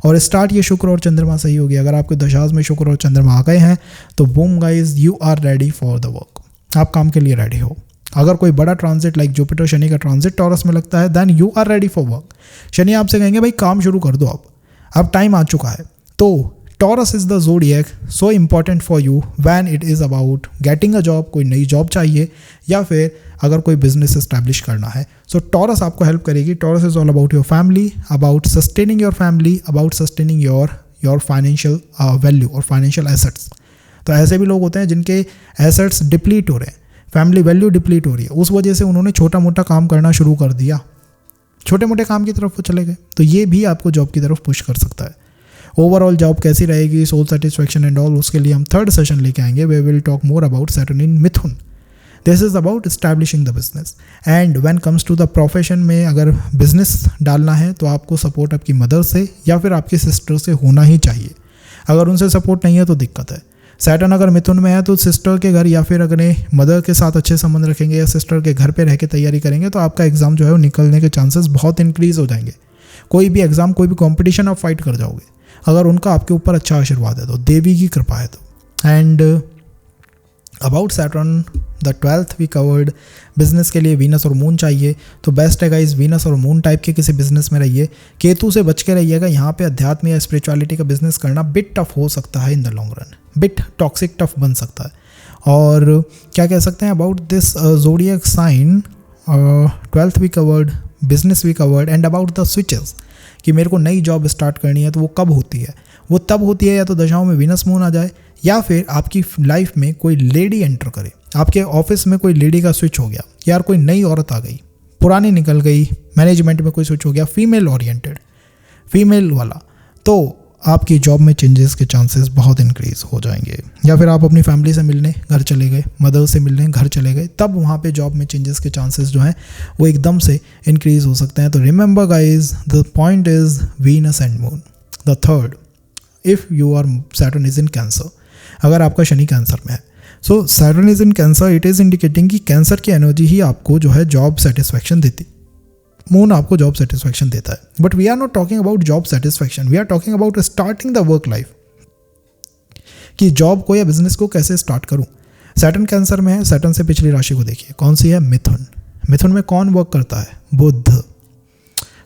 और स्टार्ट ये शुक्र और चंद्रमा सही होगी। अगर आपके दशाज में शुक्र और चंद्रमा आ गए हैं तो boom guys, you are ready for the work, आप काम के लिए रेडी हो। अगर कोई बड़ा ट्रांजिट लाइक जुपिटर शनि का ट्रांजिट टॉरस में लगता है, then you are ready for work. Shani आपसे कहेंगे भाई काम शुरू कर दो, अब टाइम आ चुका है। तो taurus is the zodiac so important for you when it is about getting a job, कोई नई जॉब चाहिए या फिर अगर कोई बिजनेस एस्टैब्लिश करना है। सो टॉरस आपको हेल्प करेगी। Taurus is all about your family, about sustaining your family, about sustaining your financial value और फाइनेंशियल एसेट्स। तो ऐसे भी लोग होते हैं जिनके एसेट्स डिप्लीट हो रहे हैं, फैमिली वैल्यू डिप्लीट हो रही है, उस वजह से उन्होंने छोटा मोटा काम करना शुरू कर दिया, छोटे मोटे काम की तरफ वो चले गए। तो ये भी आपको जॉब की तरफ पुश कर सकता है। ओवरऑल जॉब कैसी रहेगी, सोल सेटिस्फैक्शन एंड ऑल, उसके लिए हम थर्ड सेशन लेके आएंगे। We will talk more about Saturn in Mithun. This is about establishing the business. And when comes to the profession में अगर बिजनेस डालना है तो आपको सपोर्ट आपकी मदर से या फिर आपकी सिस्टर से होना ही चाहिए। अगर उनसे सपोर्ट नहीं है तो दिक्कत है। सैटर्न अगर मिथुन में है तो सिस्टर के घर या फिर अगर मदर के साथ अच्छे संबंध रखेंगे या सिस्टर के घर पे रह के तैयारी करेंगे तो आपका एग्जाम जो है वो निकलने के चांसेस बहुत इंक्रीज हो जाएंगे। कोई भी एग्जाम, कोई भी कंपटीशन आप फाइट कर जाओगे अगर उनका आपके ऊपर अच्छा आशीर्वाद है तो, देवी की कृपा है तो। And about Saturn the 12th we covered. Business के लिए वीनस और मून चाहिए तो बेस्ट है गाइज, वीनस और मून टाइप के किसी बिजनेस में रहिए। केतु से बच के रहिएगा। यहाँ पे अध्यात्म या स्पिरिचुअलिटी का बिजनेस करना बिट टफ हो सकता है in the long run, bit toxic tough बन सकता है। और क्या कह सकते हैं about this zodiac sign, 12th we covered, business we covered. And about the switches कि मेरे को नई जॉब स्टार्ट करनी है तो वो कब होती है, वो तब होती है या तो दशाओं में वीनस मून आ जाए या फिर आपकी लाइफ में कोई लेडी एंटर करे, आपके ऑफिस में कोई लेडी का स्विच हो गया, यार कोई नई औरत आ गई, पुरानी निकल गई, मैनेजमेंट में कोई स्विच हो गया, फीमेल ओरिएंटेड, फीमेल वाला, तो आपकी जॉब में चेंजेस के चांसेस बहुत इंक्रीज हो जाएंगे। या फिर आप अपनी फैमिली से मिलने घर चले गए, मदर से मिलने घर चले गए, तब वहाँ पे जॉब में चेंजेस के चांसेस जो हैं वो एकदम से इंक्रीज हो सकते हैं। तो remember guys, the point is Venus and moon. The third, if you are Saturn is in Cancer, अगर आपका शनि कैंसर में है, so Saturn is in Cancer, it is indicating कि कैंसर की एनर्जी ही आपको जो है जॉब सेटिस्फैक्शन देती, मून आपको जॉब सेटिस्फैक्शन देता है। But we are not talking about job satisfaction, we are talking about starting the work life, कि जॉब को या बिजनेस को कैसे स्टार्ट करूं। सैटर्न कैंसर में है, सैटर्न से पिछली राशि को देखिए कौन सी है, मिथुन। मिथुन में कौन वर्क करता है, बुध।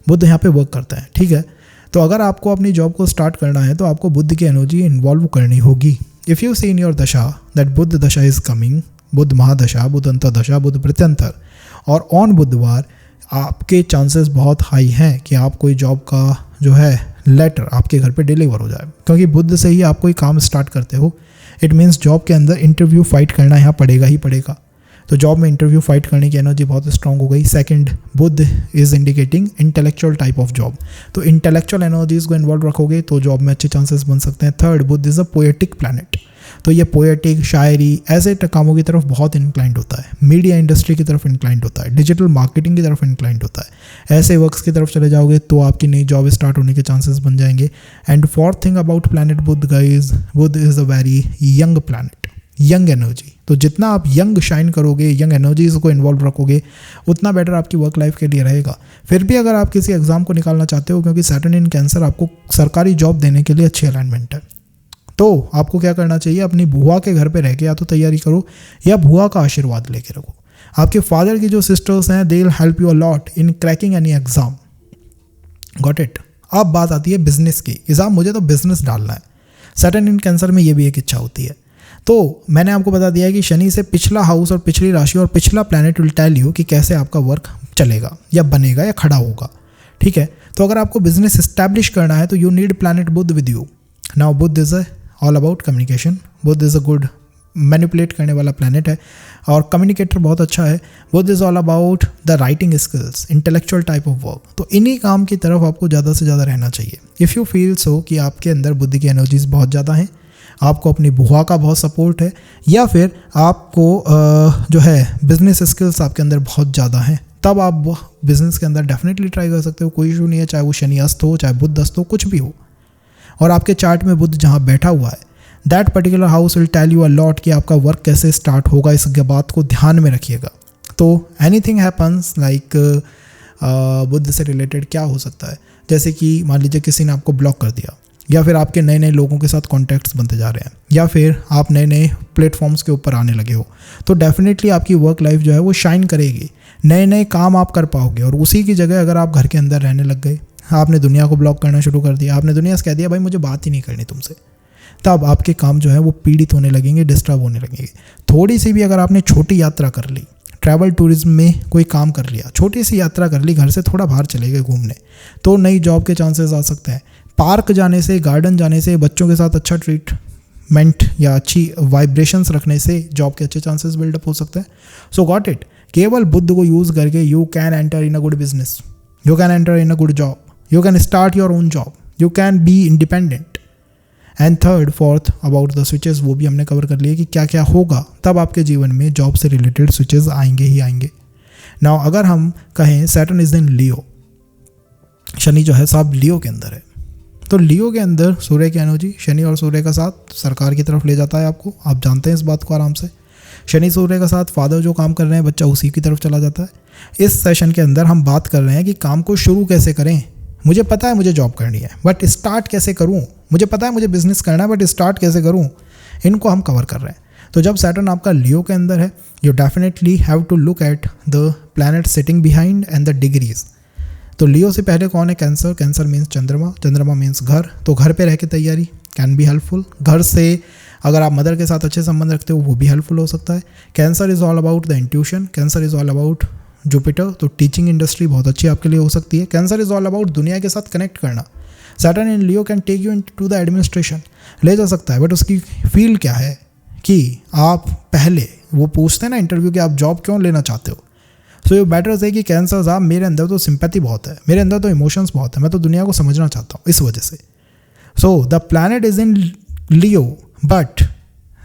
बुध यहाँ पे वर्क करता है, ठीक है। तो अगर आपको अपनी जॉब को स्टार्ट करना है तो आपको बुध की एनर्जी इन्वॉल्व करनी होगी। If you see in your dasha that Budh dasha is coming, बुध महादशा, बुध अंतर्दशा, बुध प्रत्यंतर, और ऑन बुधवार आपके चांसेस बहुत हाई हैं कि आप कोई जॉब का जो है लेटर आपके घर पे डिलीवर हो जाए, क्योंकि बुध से ही आप कोई काम स्टार्ट करते हो। इट मीन्स जॉब के अंदर इंटरव्यू फाइट करना यहाँ पड़ेगा ही पड़ेगा। तो जॉब में इंटरव्यू फाइट करने की एनर्जी बहुत स्ट्रांग हो गई। Second, Budh is indicating intellectual type of job, तो इंटेलेक्चुअल एनर्जीज को इन्वॉल्व रखोगे तो जॉब में अच्छे चांसेस बन सकते हैं। Third, Budh is a poetic planet, तो ये पोएटिक, शायरी, ऐसे कामों की तरफ बहुत इंक्लाइंड होता है, मीडिया इंडस्ट्री की तरफ इंक्लाइंड होता है, डिजिटल मार्केटिंग की तरफ इंक्लाइंड होता है। ऐसे वर्क्स की तरफ चले जाओगे तो आपकी नई जॉब स्टार्ट होने के चांसेस बन जाएंगे। And fourth thing about planet Budh guys, Budh is a very young planet, young energy. तो जितना आप यंग शाइन करोगे, यंग एनर्जीज को इन्वॉल्व रखोगे, उतना बेटर आपकी वर्क लाइफ के लिए रहेगा। फिर भी अगर आप किसी एग्जाम को निकालना चाहते हो, क्योंकि सैटर्न इन कैंसर आपको सरकारी जॉब देने के लिए अच्छी अलाइनमेंट है, तो आपको क्या करना चाहिए, अपनी बुआ के घर पे रह के या तो तैयारी करो या बुआ का आशीर्वाद लेके रखो। आपके फादर की जो सिस्टर्स हैं, they will help you a lot in cracking any exam. Got it. अब बात आती है बिजनेस की। इज़ाम मुझे तो बिजनेस डालना है। सैटर्न इन कैंसर में ये भी एक इच्छा होती है। तो मैंने आपको बता दिया है कि शनि से पिछला हाउस और पिछली राशि और पिछला प्लैनेट विल टेल यू कि कैसे आपका वर्क चलेगा या बनेगा या खड़ा होगा, ठीक है। तो अगर आपको बिजनेस एस्टैब्लिश करना है तो you need planet Budh with you. Now Budh is all about communication, Budh is a good manipulate करने वाला प्लैनेट है और कम्युनिकेटर बहुत अच्छा है। Budh is all about the writing skills, intellectual type of work. तो इन्हीं काम की तरफ आपको ज़्यादा से ज़्यादा रहना चाहिए। इफ़ यू फील सो कि आपके अंदर बुद्धि की एनर्जीज बहुत ज़्यादा हैं, आपको अपनी बुआ का बहुत सपोर्ट है, या फिर आपको जो है बिजनेस स्किल्स आपके अंदर बहुत ज़्यादा हैं, तब आप बिजनेस के अंदर डेफिनेटली ट्राई कर सकते हो। कोई इशू नहीं है, चाहे वो शनि अस्त हो, चाहे बुध अस्त हो, कुछ भी हो। और आपके चार्ट में बुध जहाँ बैठा हुआ है, that particular house will tell you a lot कि आपका वर्क कैसे स्टार्ट होगा। इस बात को ध्यान में रखिएगा। तो एनीथिंग हैपन्स लाइक बुध से रिलेटेड क्या हो सकता है, जैसे कि मान लीजिए किसी ने आपको ब्लॉक कर दिया, या फिर आपके नए नए लोगों के साथ कॉन्टैक्ट्स बनते जा रहे हैं, या फिर आप नए नए प्लेटफॉर्म्स के ऊपर आने लगे हो, तो डेफिनेटली आपकी वर्क लाइफ जो है वो शाइन करेगी। नए नए काम आप कर पाओगे। और उसी की जगह अगर आप घर के अंदर रहने लग गए, आपने दुनिया को ब्लॉक करना शुरू कर दिया, आपने दुनिया से कह दिया भाई मुझे बात ही नहीं करनी तुमसे, तब आपके काम जो है वो पीड़ित होने लगेंगे, डिस्टर्ब होने लगेंगे। थोड़ी सी भी अगर आपने छोटी यात्रा कर ली, ट्रैवल टूरिज्म में कोई काम कर लिया, छोटी सी यात्रा कर ली, घर से थोड़ा बाहर चले गए घूमने, तो नई जॉब के चांसेस आ सकते हैं। पार्क जाने से, गार्डन जाने से, बच्चों के साथ अच्छा ट्रीटमेंट या अच्छी वाइब्रेशंस रखने से जॉब के अच्छे चांसेस बिल्डअप हो सकते हैं। सो गॉट इट। केवल बुद्ध को यूज़ करके you can enter in a good business, you can enter in a good job, you can start your own job, you can be independent. And third fourth about the switches, वो भी हमने cover कर लिए कि क्या क्या होगा, तब आपके जीवन में जॉब से रिलेटेड स्विचेस आएंगे ही आएंगे। नाउ अगर हम कहें सैटर्न इज इन लियो, शनि जो है साहब लियो के अंदर है, तो लियो के अंदर सूर्य की एनर्जी, शनि और सूर्य का साथ सरकार की तरफ ले जाता है आपको। आप जानते हैं इस बात को आराम से। शनि सूर्य का साथ, फादर जो काम कर रहे हैं बच्चा उसी की तरफ चला जाता है। इस सेशन के अंदर हम बात कर रहे हैं कि काम को शुरू कैसे करें। मुझे पता है मुझे जॉब करनी है, बट स्टार्ट कैसे करूं। मुझे पता है मुझे बिजनेस करना है, बट स्टार्ट कैसे करूं, इनको हम कवर कर रहे हैं। तो जब सैटर्न आपका लियो के अंदर है, you definitely have to look at the planet sitting behind and the degrees. तो लियो से पहले कौन है? कैंसर। कैंसर मीन्स चंद्रमा, चंद्रमा मीन्स घर। तो घर पे रह के तैयारी कैन बी हेल्पफुल। घर से अगर आप मदर के साथ अच्छे संबंध रखते हो वो भी हेल्पफुल हो सकता है। Cancer is all about the intuition, cancer is all about Jupiter, तो टीचिंग इंडस्ट्री बहुत अच्छी आपके लिए हो सकती है। कैंसर इज़ ऑल अबाउट दुनिया के साथ कनेक्ट करना। Saturn in Leo can take you into the administration, ले जा सकता है, बट उसकी फील क्या है कि आप पहले वो पूछते हैं ना इंटरव्यू कि आप जॉब क्यों लेना चाहते हो। सो यू बेटर से कि कैंसर साहब मेरे अंदर तो सिंपैथी बहुत है, मेरे अंदर तो इमोशंस बहुत है, मैं तो दुनिया को समझना चाहता हूँ, इस वजह से। So the planet is in Leo, but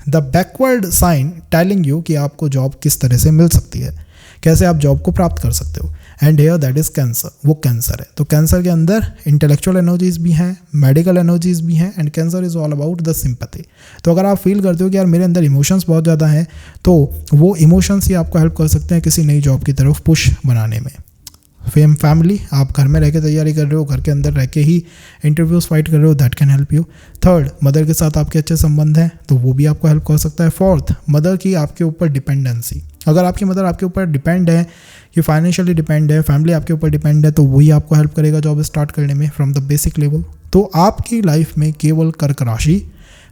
the backward sign telling you कि आपको जॉब किस तरह से मिल सकती है, कैसे आप जॉब को प्राप्त कर सकते हो। And here that is cancer, वो कैंसर है। तो कैंसर के अंदर इंटेलेक्चुअल एनर्जीज भी हैं, मेडिकल एनर्जीज भी हैं, and cancer is all about the sympathy. तो अगर आप फील करते हो कि यार मेरे अंदर इमोशंस बहुत ज़्यादा हैं, तो वो इमोशंस ही आपको हेल्प कर सकते हैं किसी नई जॉब की तरफ पुश बनाने में। फैमिली, आप घर में रह के तैयारी कर रहे हो, घर के अंदर रह के ही इंटरव्यूज फाइट कर रहे हो, that can help you. Third, mother के साथ आपके अच्छे संबंध हैं, तो वो भी आपको हेल्प कर सकता है। फोर्थ, मदर की आपके ऊपर डिपेंडेंसी, अगर आपकी मदर आपके ऊपर डिपेंड है, कि फाइनेंशियली डिपेंड है, फैमिली आपके ऊपर डिपेंड है, तो वही आपको हेल्प करेगा जॉब स्टार्ट करने में फ्रॉम द बेसिक लेवल। तो आपकी लाइफ में केवल कर्क राशि,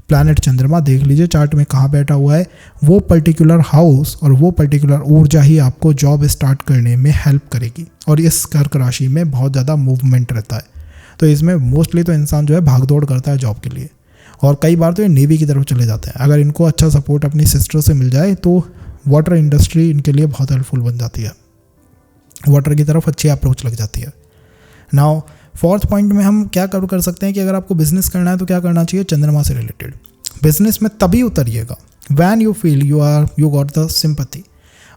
प्लैनेट चंद्रमा देख लीजिए चार्ट में कहाँ बैठा हुआ है, वो पर्टिकुलर हाउस और वो पर्टिकुलर ऊर्जा ही आपको जॉब स्टार्ट करने में हेल्प करेगी। और इस कर्क राशि में बहुत ज़्यादा मूवमेंट रहता है, तो इसमें मोस्टली तो इंसान जो है भाग दौड़ करता है जॉब के लिए, और कई बार तो ये नेवी की तरफ चले जाते हैं। अगर इनको अच्छा सपोर्ट अपनी सिस्टर से मिल जाए तो वाटर इंडस्ट्री इनके लिए बहुत हेल्पफुल बन जाती है, वाटर की तरफ अच्छी अप्रोच लग जाती है। नाउ फोर्थ पॉइंट में हम क्या कर सकते हैं कि अगर आपको बिजनेस करना है तो क्या करना चाहिए, चंद्रमा से रिलेटेड। बिजनेस में तभी उतरिएगा when you feel you got the sympathy,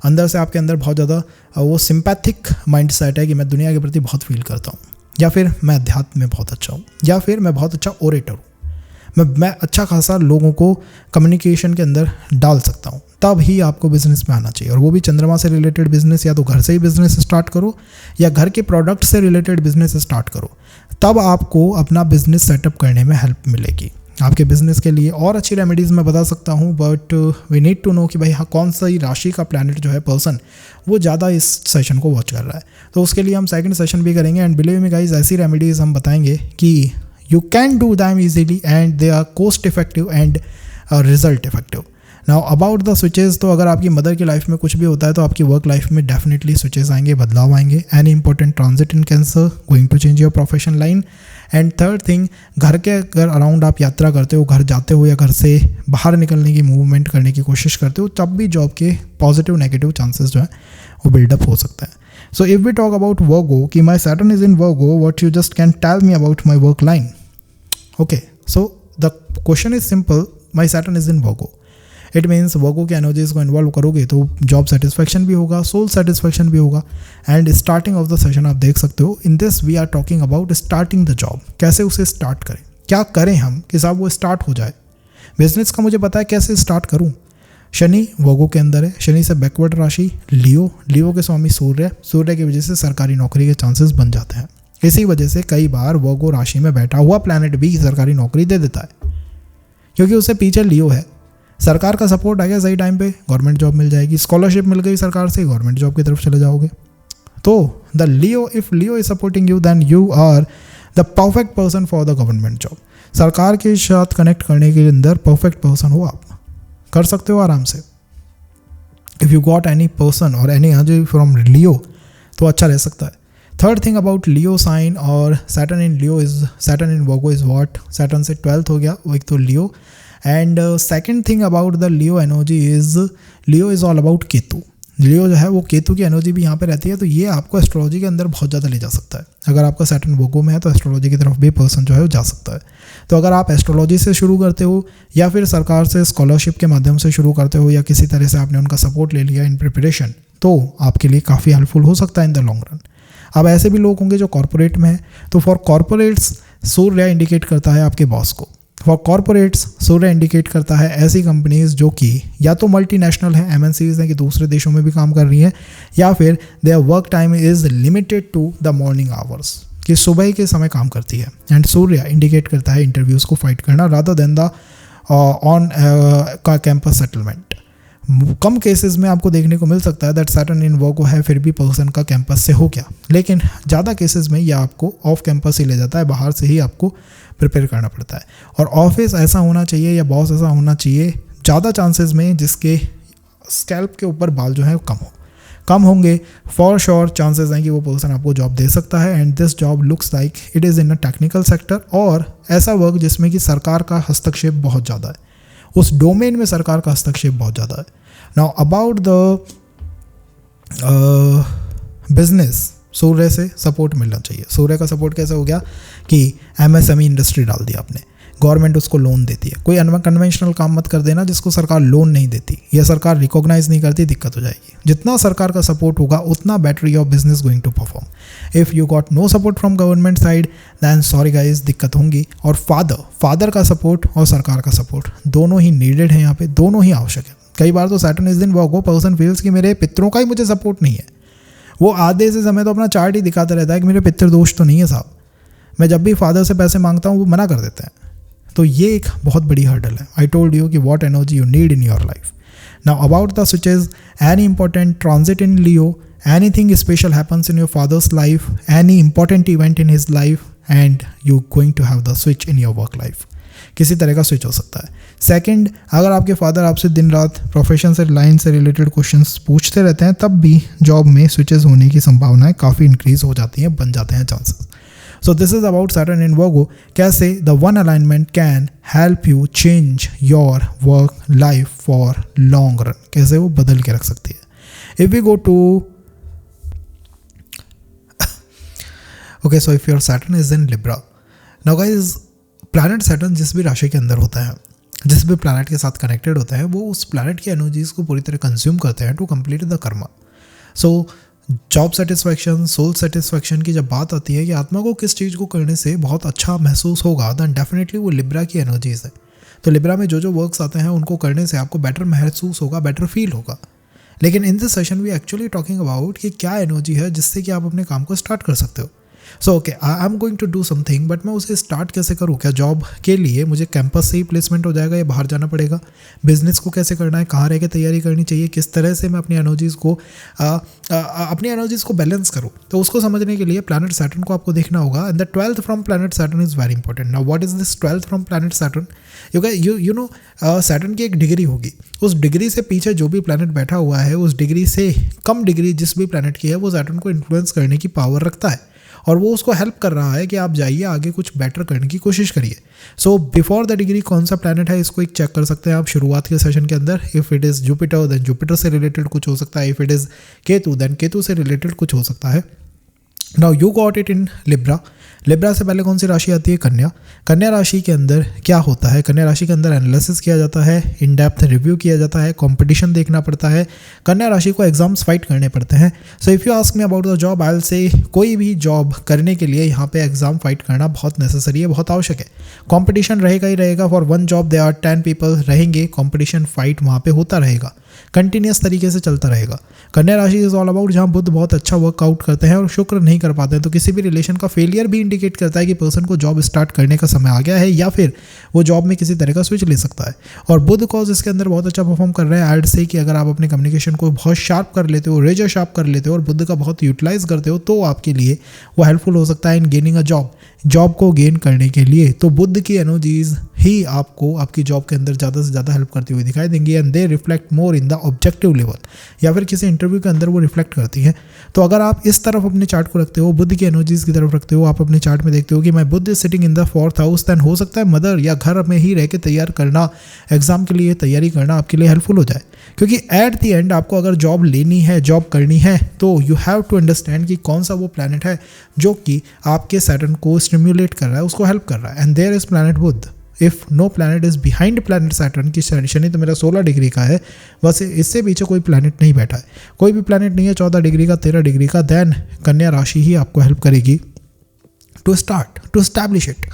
अंदर से आपके अंदर बहुत ज़्यादा वो सिंपैथिक माइंड सेट है कि मैं दुनिया के प्रति बहुत फील करता हूँ, या फिर मैं अध्यात्म में बहुत अच्छा हूँ, या फिर मैं बहुत अच्छा ओरेटर हूँ, मैं अच्छा खासा लोगों को कम्युनिकेशन के अंदर डाल सकता हूँ, तब ही आपको बिजनेस में आना चाहिए। और वो भी चंद्रमा से रिलेटेड बिजनेस, या तो घर से ही बिजनेस स्टार्ट करो या घर के प्रोडक्ट से रिलेटेड बिजनेस स्टार्ट करो, तब आपको अपना बिजनेस सेटअप करने में हेल्प मिलेगी। आपके बिजनेस के लिए और अच्छी रेमेडीज़ मैं बता सकता हूँ, but we need to know कि भाई हाँ कौन सा ही राशि का प्लैनेट जो है पर्सन वो ज़्यादा इस सेशन को वॉच कर रहा है, तो उसके लिए हम सेकंड सेशन भी करेंगे। एंड बिलीव मी गाइस, ऐसी रेमेडीज़ हम बताएंगे कि you can do them easily and they are cost effective and result effective. Now about the switches, तो अगर आपकी मदर की लाइफ में कुछ भी होता है तो आपकी वर्क लाइफ में डेफिनेटली स्विचेस आएंगे, बदलाव आएंगे. Any important transit in Cancer going to change your profession line. And third thing, घर के अगर अराउंड आप यात्रा करते हो, घर जाते हो या घर से बाहर निकलने की मूवमेंट करने की कोशिश करते हो, तब भी जॉब के पॉजिटिव नेगेटिव चांसेस जो है वो बिल्डअप हो सकता है. So if we talk about Virgo कि my Saturn is in Virgo, what you just can tell me about my work line. Okay, so the question is simple, my Saturn is in Virgo. It means Virgo के energies को involve करोगे तो job satisfaction भी होगा, soul satisfaction भी होगा. And starting of the session आप देख सकते हो, in this we are talking about starting the job. कैसे उसे स्टार्ट करें, क्या करें हम कि साहब वो स्टार्ट हो जाए. बिजनेस का मुझे पता है कैसे स्टार्ट करूँ. शनि वर्गो के अंदर है, शनि से बैकवर्ड राशि लियो, लियो के स्वामी सूर्य, सूर्य की वजह से सरकारी नौकरी के चांसेस बन जाते हैं. इसी वजह से कई बार वर्गो राशि में बैठा हुआ प्लैनेट भी सरकारी नौकरी दे देता है, क्योंकि उसे पीछे लियो है. सरकार का सपोर्ट आ गया सही टाइम पे, गवर्नमेंट जॉब मिल जाएगी. स्कॉलरशिप मिल गई सरकार से, गवर्नमेंट जॉब की तरफ चले जाओगे. तो the Leo, if Leo is supporting you, then you are the perfect person for the government job. सरकार के साथ कनेक्ट करने के अंदर परफेक्ट पर्सन हो आप, कर सकते हो आराम से. If you got any person और एनी एनर्जी फ्रॉम लियो तो अच्छा रह सकता है. Third thing about Leo sign और Saturn in Leo is, Saturn in Virgo is what, Saturn से 12th हो गया वो एक तो Leo. And second thing about the Leo energy is, Leo is all about Ketu. Leo जो है वो केतु की एनर्जी भी यहाँ पे रहती है, तो ये आपको एस्ट्रोलॉजी के अंदर बहुत ज़्यादा ले जा सकता है. अगर आपका सैटर्न वर्गो में है तो एस्ट्रोलॉजी की तरफ भी पर्सन जो है वो जा सकता है. तो अगर आप एस्ट्रोलॉजी से शुरू करते हो या फिर सरकार से स्कॉलरशिप के माध्यम से शुरू करते हो या किसी तरह से आपने उनका सपोर्ट ले लिया इन प्रिपरेशन, तो आपके लिए काफ़ी हेल्पफुल हो सकता है इन द लॉन्ग रन. अब ऐसे भी लोग होंगे जो कॉर्पोरेट में है, तो फॉर कॉर्पोरेट्स सूर्य इंडिकेट करता है आपके बॉस को. फॉर कॉर्पोरेट्स सूर्य इंडिकेट करता है ऐसी कंपनीज जो कि या तो मल्टीनेशनल है, एमएनसीज हैं कि दूसरे देशों में भी काम कर रही हैं, या फिर their work time is limited to the morning hours, कि सुबह के समय काम करती है. एंड सूर्य इंडिकेट करता है इंटरव्यूज़ को फाइट करना रादर देन द ऑन का कैंपस सेटलमेंट. कम केसेस में आपको देखने को मिल सकता है दैट सैटर्न इन वर्गो है फिर भी पर्सन का कैंपस से हो गया, लेकिन ज़्यादा केसेस में ये आपको ऑफ कैंपस ही ले जाता है, बाहर से ही आपको प्रिपेयर करना पड़ता है. और ऑफिस ऐसा होना चाहिए या बॉस ऐसा होना चाहिए ज़्यादा चांसेस में जिसके स्कैल्प के ऊपर बाल जो है कम होंगे. फॉर श्योर चांसेस हैं कि वो पर्सन आपको जॉब दे सकता है. And this job looks like it is in a technical sector, और ऐसा वर्क जिसमें कि सरकार का हस्तक्षेप बहुत ज़्यादा है, उस डोमेन में सरकार का हस्तक्षेप बहुत ज़्यादा है. नाउ अबाउट द बिजनेस, सूर्य से सपोर्ट मिलना चाहिए. सूर्य का सपोर्ट कैसे हो गया कि एमएसएमई इंडस्ट्री डाल दिया आपने, गवर्नमेंट उसको लोन देती है. कोई अनकन्वेंशनल काम मत कर देना जिसको सरकार लोन नहीं देती या सरकार रिकॉग्नाइज नहीं करती, दिक्कत हो जाएगी. जितना सरकार का सपोर्ट होगा उतना better your business going to perform. If you got no support from government side than sorry guys, दिक्कत होंगी. और फादर का सपोर्ट और सरकार का सपोर्ट दोनों ही नीडेड है यहाँ पे, दोनों ही आवश्यक है. कई बार तो सैटर्न इस दिन वर्गो पर्सन फील्स कि मेरे पितरों का ही मुझे सपोर्ट नहीं है. वो आधे से समय तो अपना चार्ट ही दिखाता रहता है कि मेरे पितृ दोष तो नहीं है साहब. मैं जब भी फादर से पैसे मांगता हूँ वो मना कर देते हैं. तो ये एक बहुत बड़ी हर्डल है. आई टोल्ड यू कि what energy you need in your life. Now about the switches, any important transit in Leo, anything special happens in your father's life, any important event in his life, and you going to have the switch in your work life. किसी तरह का switch हो सकता है. Second, अगर आपके father आपसे दिन रात प्रोफेशन से लाइन से रिलेटेड क्वेश्चंस पूछते रहते हैं, तब भी जॉब में स्विचेस होने की संभावनाएं काफ़ी इंक्रीज हो जाती हैं, बन जाते हैं chances. So this is about Saturn in Virgo. कैसे the one alignment can help you change your work life for long run, कैसे वो बदल के रख सकती है. If we go to okay, so if your Saturn is in Libra. Now guys, planet Saturn जिस भी राशि के अंदर होता है, जिस भी प्लैनेट के साथ कनेक्टेड होता है, वो उस प्लैनेट की एनर्जीज को पूरी तरह कंज्यूम करते हैं to complete the karma. So job satisfaction, soul satisfaction की जब बात आती है कि आत्मा को किस चीज़ को करने से बहुत अच्छा महसूस होगा, दैन डेफिनेटली वो लिब्रा की एनर्जीज है. तो लिब्रा में जो जो वर्क्स आते हैं उनको करने से आपको बेटर महसूस होगा, बेटर फील होगा. लेकिन in this session we actually talking about कि क्या एनर्जी है जिससे कि आप अपने काम को स्टार्ट कर सकते हो. So okay, I am going to do something, but मैं उसे स्टार्ट कैसे करूँ? क्या जॉब के लिए मुझे कैंपस से ही प्लेसमेंट हो जाएगा या बाहर जाना पड़ेगा? बिजनेस को कैसे करना है, कहाँ रह के तैयारी करनी चाहिए, किस तरह से मैं अपनी एनर्जीज़ को बैलेंस करूँ? तो उसको समझने के लिए प्लैनेट सैटर्न को आपको देखना होगा। And the 12th from planet Saturn is very important. Now what is this 12th from planet Saturn? You know Saturn की एक डिग्री होगी, उस डिग्री से पीछे जो भी प्लैनेट बैठा हुआ है, उस डिग्री से कम डिग्री जिस भी प्लैनेट की है, वो सैटर्न को इन्फ्लुएंस करने की पावर रखता है, और वो उसको हेल्प कर रहा है कि आप जाइए आगे कुछ बेटर करने की कोशिश करिए। सो बिफोर द डिग्री कौन सा प्लैनेट है, इसको एक चेक कर सकते हैं आप शुरुआत के सेशन के अंदर। If it is Jupiter, then Jupiter से रिलेटेड कुछ हो सकता है। If it is Ketu, then Ketu से रिलेटेड कुछ हो सकता है। Now you got it in Libra. Libra से पहले कौन सी राशि आती है? कन्या। कन्या राशि के अंदर क्या होता है? कन्या राशि के अंदर एनालिसिस किया जाता है, इन डेप्थ रिव्यू किया जाता है, कंपटीशन देखना पड़ता है। कन्या राशि को एग्जाम्स फाइट करने पड़ते हैं। सो if you ask me about the job, I will से कोई भी जॉब करने के लिए यहाँ पे एग्जाम फाइट करना बहुत नेसेसरी है, बहुत आवश्यक है। कंपटीशन रहेगा ही रहेगा। For one job they are 10 people रहेंगे, कंपटीशन फाइट वहाँ पे होता रहेगा, कंटिन्यूस तरीके से चलता रहेगा। कन्या राशि इज ऑल अबाउट जहाँ बुध बहुत अच्छा वर्कआउट करते हैं और शुक्र नहीं कर पाते हैं, तो किसी भी रिलेशन का फेलियर भी इंडिकेट करता है कि पर्सन को जॉब स्टार्ट करने का समय आ गया है, या फिर वो जॉब में किसी तरह का स्विच ले सकता है। और बुध कॉज इसके अंदर बहुत अच्छा परफॉर्म कर रहे हैं। ऐड से कि अगर आप अपने कम्युनिकेशन को बहुत शार्प कर लेते हो, रेजर शार्प कर लेते हो और बुध का बहुत यूटिलाइज करते हो, तो आपके लिए वो हेल्पफुल हो सकता है इन गेनिंग अ जॉब को गेन करने के लिए। तो बुध की एनर्जीज ही आपको आपकी जॉब के अंदर ज़्यादा से ज़्यादा हेल्प करती हुई दिखाई देंगी, and they reflect more in the objective level, या फिर किसी इंटरव्यू के अंदर वो रिफ्लेक्ट करती हैं। तो अगर आप इस तरफ अपने चार्ट को रखते हो, बुध की एनर्जीज की तरफ रखते हो, आप अपने चार्ट में देखते हो कि मैं Budh sitting in the 4th house, then हो सकता है मदर या घर में ही रह के तैयार करना, एग्जाम के लिए तैयारी करना आपके लिए हेल्पफुल हो जाए। क्योंकि एट द एंड आपको अगर जॉब लेनी है, जॉब करनी है, तो यू हैव टू अंडरस्टैंड कि कौन सा वो प्लैनेट है जो कि आपके सैटर्न को स्टिम्युलेट कर रहा है, उसको हेल्प कर रहा है। And there is planet Budh. If no planet is behind planet Saturn की, शनि तो मेरा 16 डिग्री का है, बस इससे पीछे कोई प्लैनेट नहीं बैठा है, कोई भी प्लैनेट नहीं है 14 डिग्री का, 13 डिग्री का, देन कन्या राशि ही आपको हेल्प करेगी टू एस्टैब्लिश इट।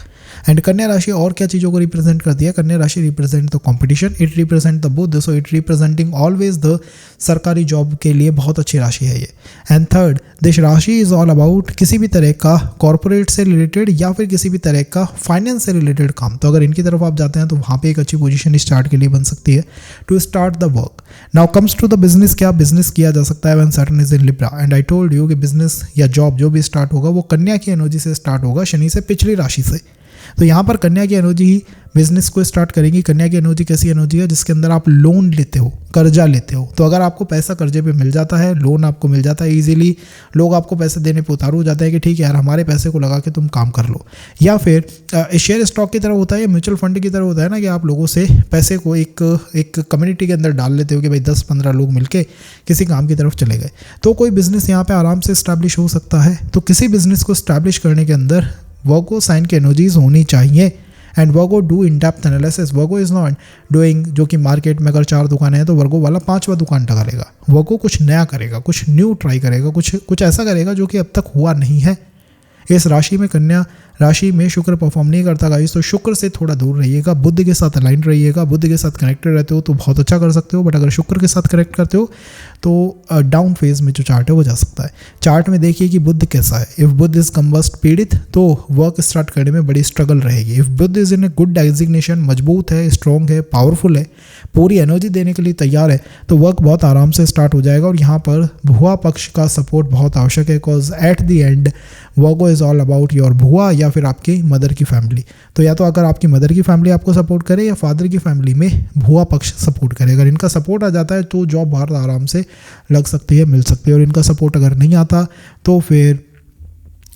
एंड कन्या राशि और क्या चीज़ों को रिप्रेजेंट करती है? कन्या राशि represent the competition, it represent the Budh, so it representing always the sarkari job के लिए बहुत अच्छी राशि है ये। And third, this rashi is all about किसी भी तरह का कॉर्पोरेट से रिलेटेड या फिर किसी भी तरह का फाइनेंस से रिलेटेड काम। तो अगर इनकी तरफ आप जाते हैं तो वहाँ पे एक अच्छी पोजीशन स्टार्ट के लिए बन सकती है to start the work. Now comes to the business, क्या बिजनेस किया जा सकता है when Saturn is in Libra? And I told you कि बिजनेस या जॉब जो भी स्टार्ट होगा वो कन्या की एनर्जी से स्टार्ट होगा, शनि से पिछली राशि से। तो यहाँ पर कन्या की एनर्जी ही बिजनेस को स्टार्ट करेंगी। कन्या की एनर्जी कैसी एनर्जी है? जिसके अंदर आप लोन लेते हो, कर्जा लेते हो। तो अगर आपको पैसा कर्जे पे मिल जाता है, लोन आपको मिल जाता है इजीली, लोग आपको पैसे देने पे उतारू हो जाते हैं कि ठीक है यार हमारे पैसे को लगा के तुम काम कर लो। या फिर शेयर स्टॉक की तरह होता है या म्यूचुअल फंड की तरह होता है ना, कि आप लोगों से पैसे को एक कम्युनिटी के अंदर डाल लेते हो कि भाई 10-15 लोग मिलके किसी काम की तरफ चले गए। तो कोई बिजनेस यहाँ पे आराम से स्टैब्लिश हो सकता है। तो किसी बिजनेस को स्टैब्लिश करने के अंदर वर्गो साइन की एनर्जीज होनी चाहिए। And Virgo do in depth analysis. Virgo is not doing जो कि मार्केट में अगर 4 दुकानें हैं तो वर्गो वाला 5वां दुकान टकालेगा। वर्गो कुछ नया करेगा, कुछ न्यू ट्राई करेगा, कुछ ऐसा करेगा जो कि अब तक हुआ नहीं है। इस राशि में, कन्या राशि में शुक्र परफॉर्म नहीं करता गाइस, तो शुक्र से थोड़ा दूर रहिएगा, बुध के साथ अलाइन रहिएगा। बुध के साथ कनेक्टेड रहते हो तो बहुत अच्छा कर सकते हो, बट अगर शुक्र के साथ कनेक्ट करते हो तो डाउन फेज में जो चार्ट है वो जा सकता है। चार्ट में देखिए कि बुध कैसा है। इफ बुध इज कंबस्ट, पीड़ित, तो वर्क स्टार्ट करने में बड़ी स्ट्रगल रहेगी। If Budh is in a good designation, मजबूत है, स्ट्रॉन्ग है, पावरफुल है, पूरी एनर्जी देने के लिए तैयार है, तो वर्क बहुत आराम से स्टार्ट हो जाएगा। और यहाँ पर भुआ पक्ष का सपोर्ट बहुत आवश्यक है, because at the end Virgo is all about your भुआ या फिर आपकी मदर की फैमिली। तो या तो अगर आपकी मदर की फैमिली आपको सपोर्ट करे या फादर की फैमिली में भुआ पक्ष सपोर्ट करे। अगर इनका सपोर्ट आ जाता है तो जॉब बाहर आराम से लग सकती है, मिल सकती है। और इनका सपोर्ट अगर नहीं आता तो फिर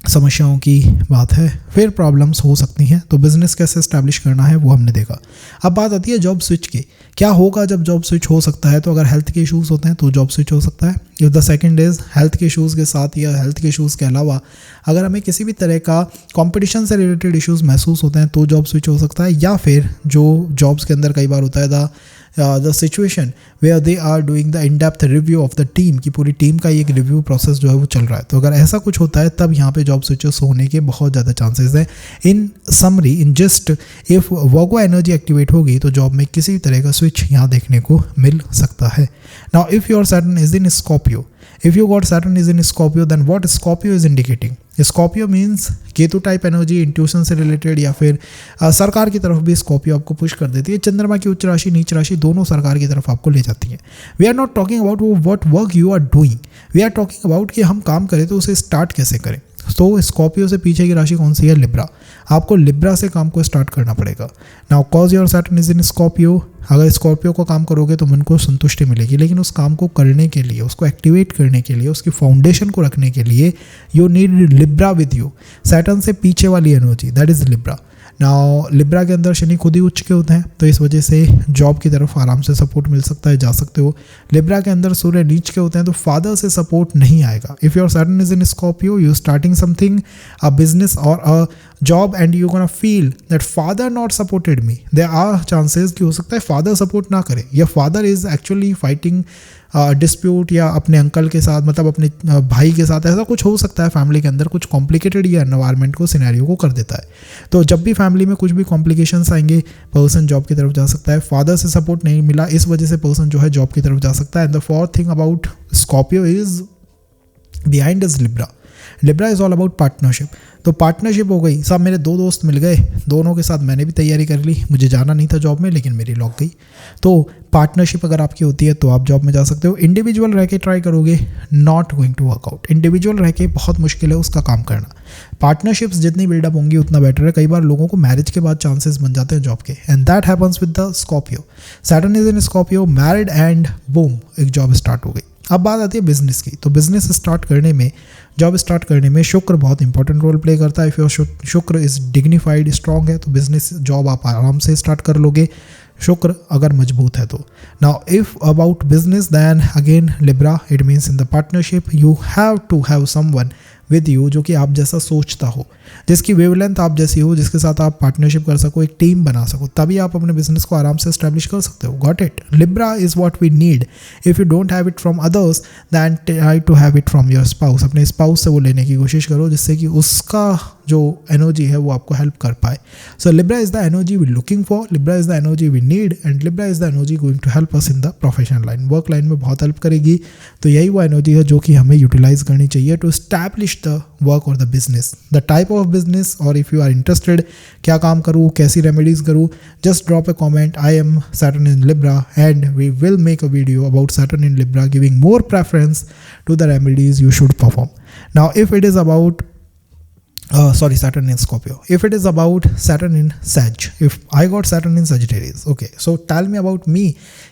समस्याओं की बात है, फिर प्रॉब्लम्स हो सकती हैं। तो बिजनेस कैसे एस्टैब्लिश करना है वो हमने देखा। अब बात आती है जॉब स्विच की। क्या होगा जब जॉब स्विच हो सकता है? तो अगर हेल्थ के इश्यूज़ होते हैं तो जॉब स्विच हो सकता है। If the second is health के इश्यूज़ के साथ या हेल्थ के इश्यूज़ के अलावा अगर हमें किसी भी तरह का कंपटीशन से रिलेटेड इश्यूज़ महसूस होते हैं तो जॉब स्विच हो सकता है। या फिर जो जॉब्स के अंदर कई बार होता है the situation where they are doing the in depth review of the team, की पूरी टीम का एक रिव्यू प्रोसेस जो है वो चल रहा है। तो अगर ऐसा कुछ होता है तब यहाँ पे जॉब स्विचेस होने के बहुत ज़्यादा चांसेस हैं। इन summary, in just, if Virgo energy activate होगी तो जॉब में किसी तरह का स्विच यहाँ देखने को मिल सकता है। Now if your Saturn is in Scorpio, if you got Saturn is in Scorpio, then what Scorpio is indicating? Scorpio means Ketu type energy, intuition से रिलेटेड, या फिर सरकार की तरफ भी स्कॉर्पियो आपको पुश कर देती है। चंद्रमा की उच्च राशि नीच राशि दोनों सरकार की तरफ आपको ले जाती है। We are not talking about what work you are doing, we are talking about कि हम काम करें तो उसे स्टार्ट कैसे करें। तो स्कॉर्पियो से पीछे की राशि कौन सी है? लिब्रा। आपको लिब्रा से काम को स्टार्ट करना पड़ेगा। Now cause your Saturn is in Scorpio, अगर स्कॉर्पियो को काम करोगे तो मन को संतुष्टि मिलेगी, लेकिन उस काम को करने के लिए, उसको एक्टिवेट करने के लिए, उसकी फाउंडेशन को रखने के लिए you need Libra with you. Saturn से पीछे वाली energy, that is Libra. Now Libra के अंदर शनि खुद ही उच्च के होते हैं, तो इस वजह से जॉब की तरफ आराम से सपोर्ट मिल सकता है, जा सकते हो। लिब्रा के अंदर सूर्य नीच के होते हैं, तो फादर से सपोर्ट नहीं आएगा। If your Saturn is in Scorpio, you starting something, a business और a job, and you gonna feel that father not supported me. There are chances कि हो सकता है फादर सपोर्ट ना करे, या father is actually fighting dispute, या अपने अंकल के साथ, मतलब अपने भाई के साथ, ऐसा कुछ हो सकता है फैमिली के अंदर, कुछ कॉम्प्लिकेटेड ये एनवायरनमेंट को, सिनेरियो को कर देता है। तो जब भी फैमिली में कुछ भी कॉम्प्लिकेशंस आएंगे, पर्सन जॉब की तरफ जा सकता है। फादर से सपोर्ट नहीं मिला, इस वजह से पर्सन जो है जॉब की तरफ जा सकता है। And the fourth thing about Scorpio is behind is Libra. Libra is all about partnership. तो पार्टनरशिप हो गई, सब मेरे दो दोस्त मिल गए, दोनों के साथ मैंने भी तैयारी कर ली, मुझे जाना नहीं था जॉब में लेकिन मेरी लग गई। तो पार्टनरशिप अगर आपकी होती है तो आप जॉब में जा सकते हो। इंडिविजुअल रह के ट्राई करोगे, not going to work out. Individual रह के बहुत मुश्किल है उसका काम करना। पार्टनरशिप्स जितनी बिल्डअप होंगी उतना बेटर है। कई बार लोगों को मैरिज के बाद चांसेस बन जाते हैं जॉब के, and that happens with the Scorpio. Saturn is in Scorpio, married, and boom, एक जॉब स्टार्ट हो गई। अब बात आती है बिजनेस की। तो बिजनेस स्टार्ट करने में, जॉब स्टार्ट करने में शुक्र बहुत इंपॉर्टेंट रोल प्ले करता है। इफ योर शुक्र इज डिग्निफाइड, स्ट्रॉन्ग है, तो बिजनेस जॉब आप आराम से स्टार्ट कर लोगे, शुक्र अगर मजबूत है तो। Now if about business, then again Libra, it means in the partnership you have to have someone with you जो कि आप जैसा सोचता हो, जिसकी वेवलेंथ आप जैसी हो, जिसके साथ आप पार्टनरशिप कर सको, एक टीम बना सको, तभी आप अपने बिजनेस को आराम से एस्टैब्लिश कर सकते हो। Got it? Libra is what we need. If you don't have it from others, than try to have it from your spouse. अपने स्पाउस से वो लेने की कोशिश करो, जिससे कि उसका जो एनर्जी है वो आपको हेल्प कर पाए। So Libra is the energy we looking for, Libra is the energy we need, and Libra is the energy going to help us in the professional line. Work line में बहुत help करेगी। तो यही वो energy है जो कि हमें यूटिलाइज करनी चाहिए टू एस्टैब्लिश द वर्क और the business, the type of business, और इफ यू आर इंटरेस्टेड क्या काम करूँ, कैसी रेमेडीज करूँ, just drop a comment. I am Saturn in Libra, and we will make a video about Saturn in Libra, giving more preference to the remedies you should perform. Now if it is about Saturn in Scorpio, if it is about Saturn in Sag, if I got Saturn in Sagittarius, okay, so tell me about me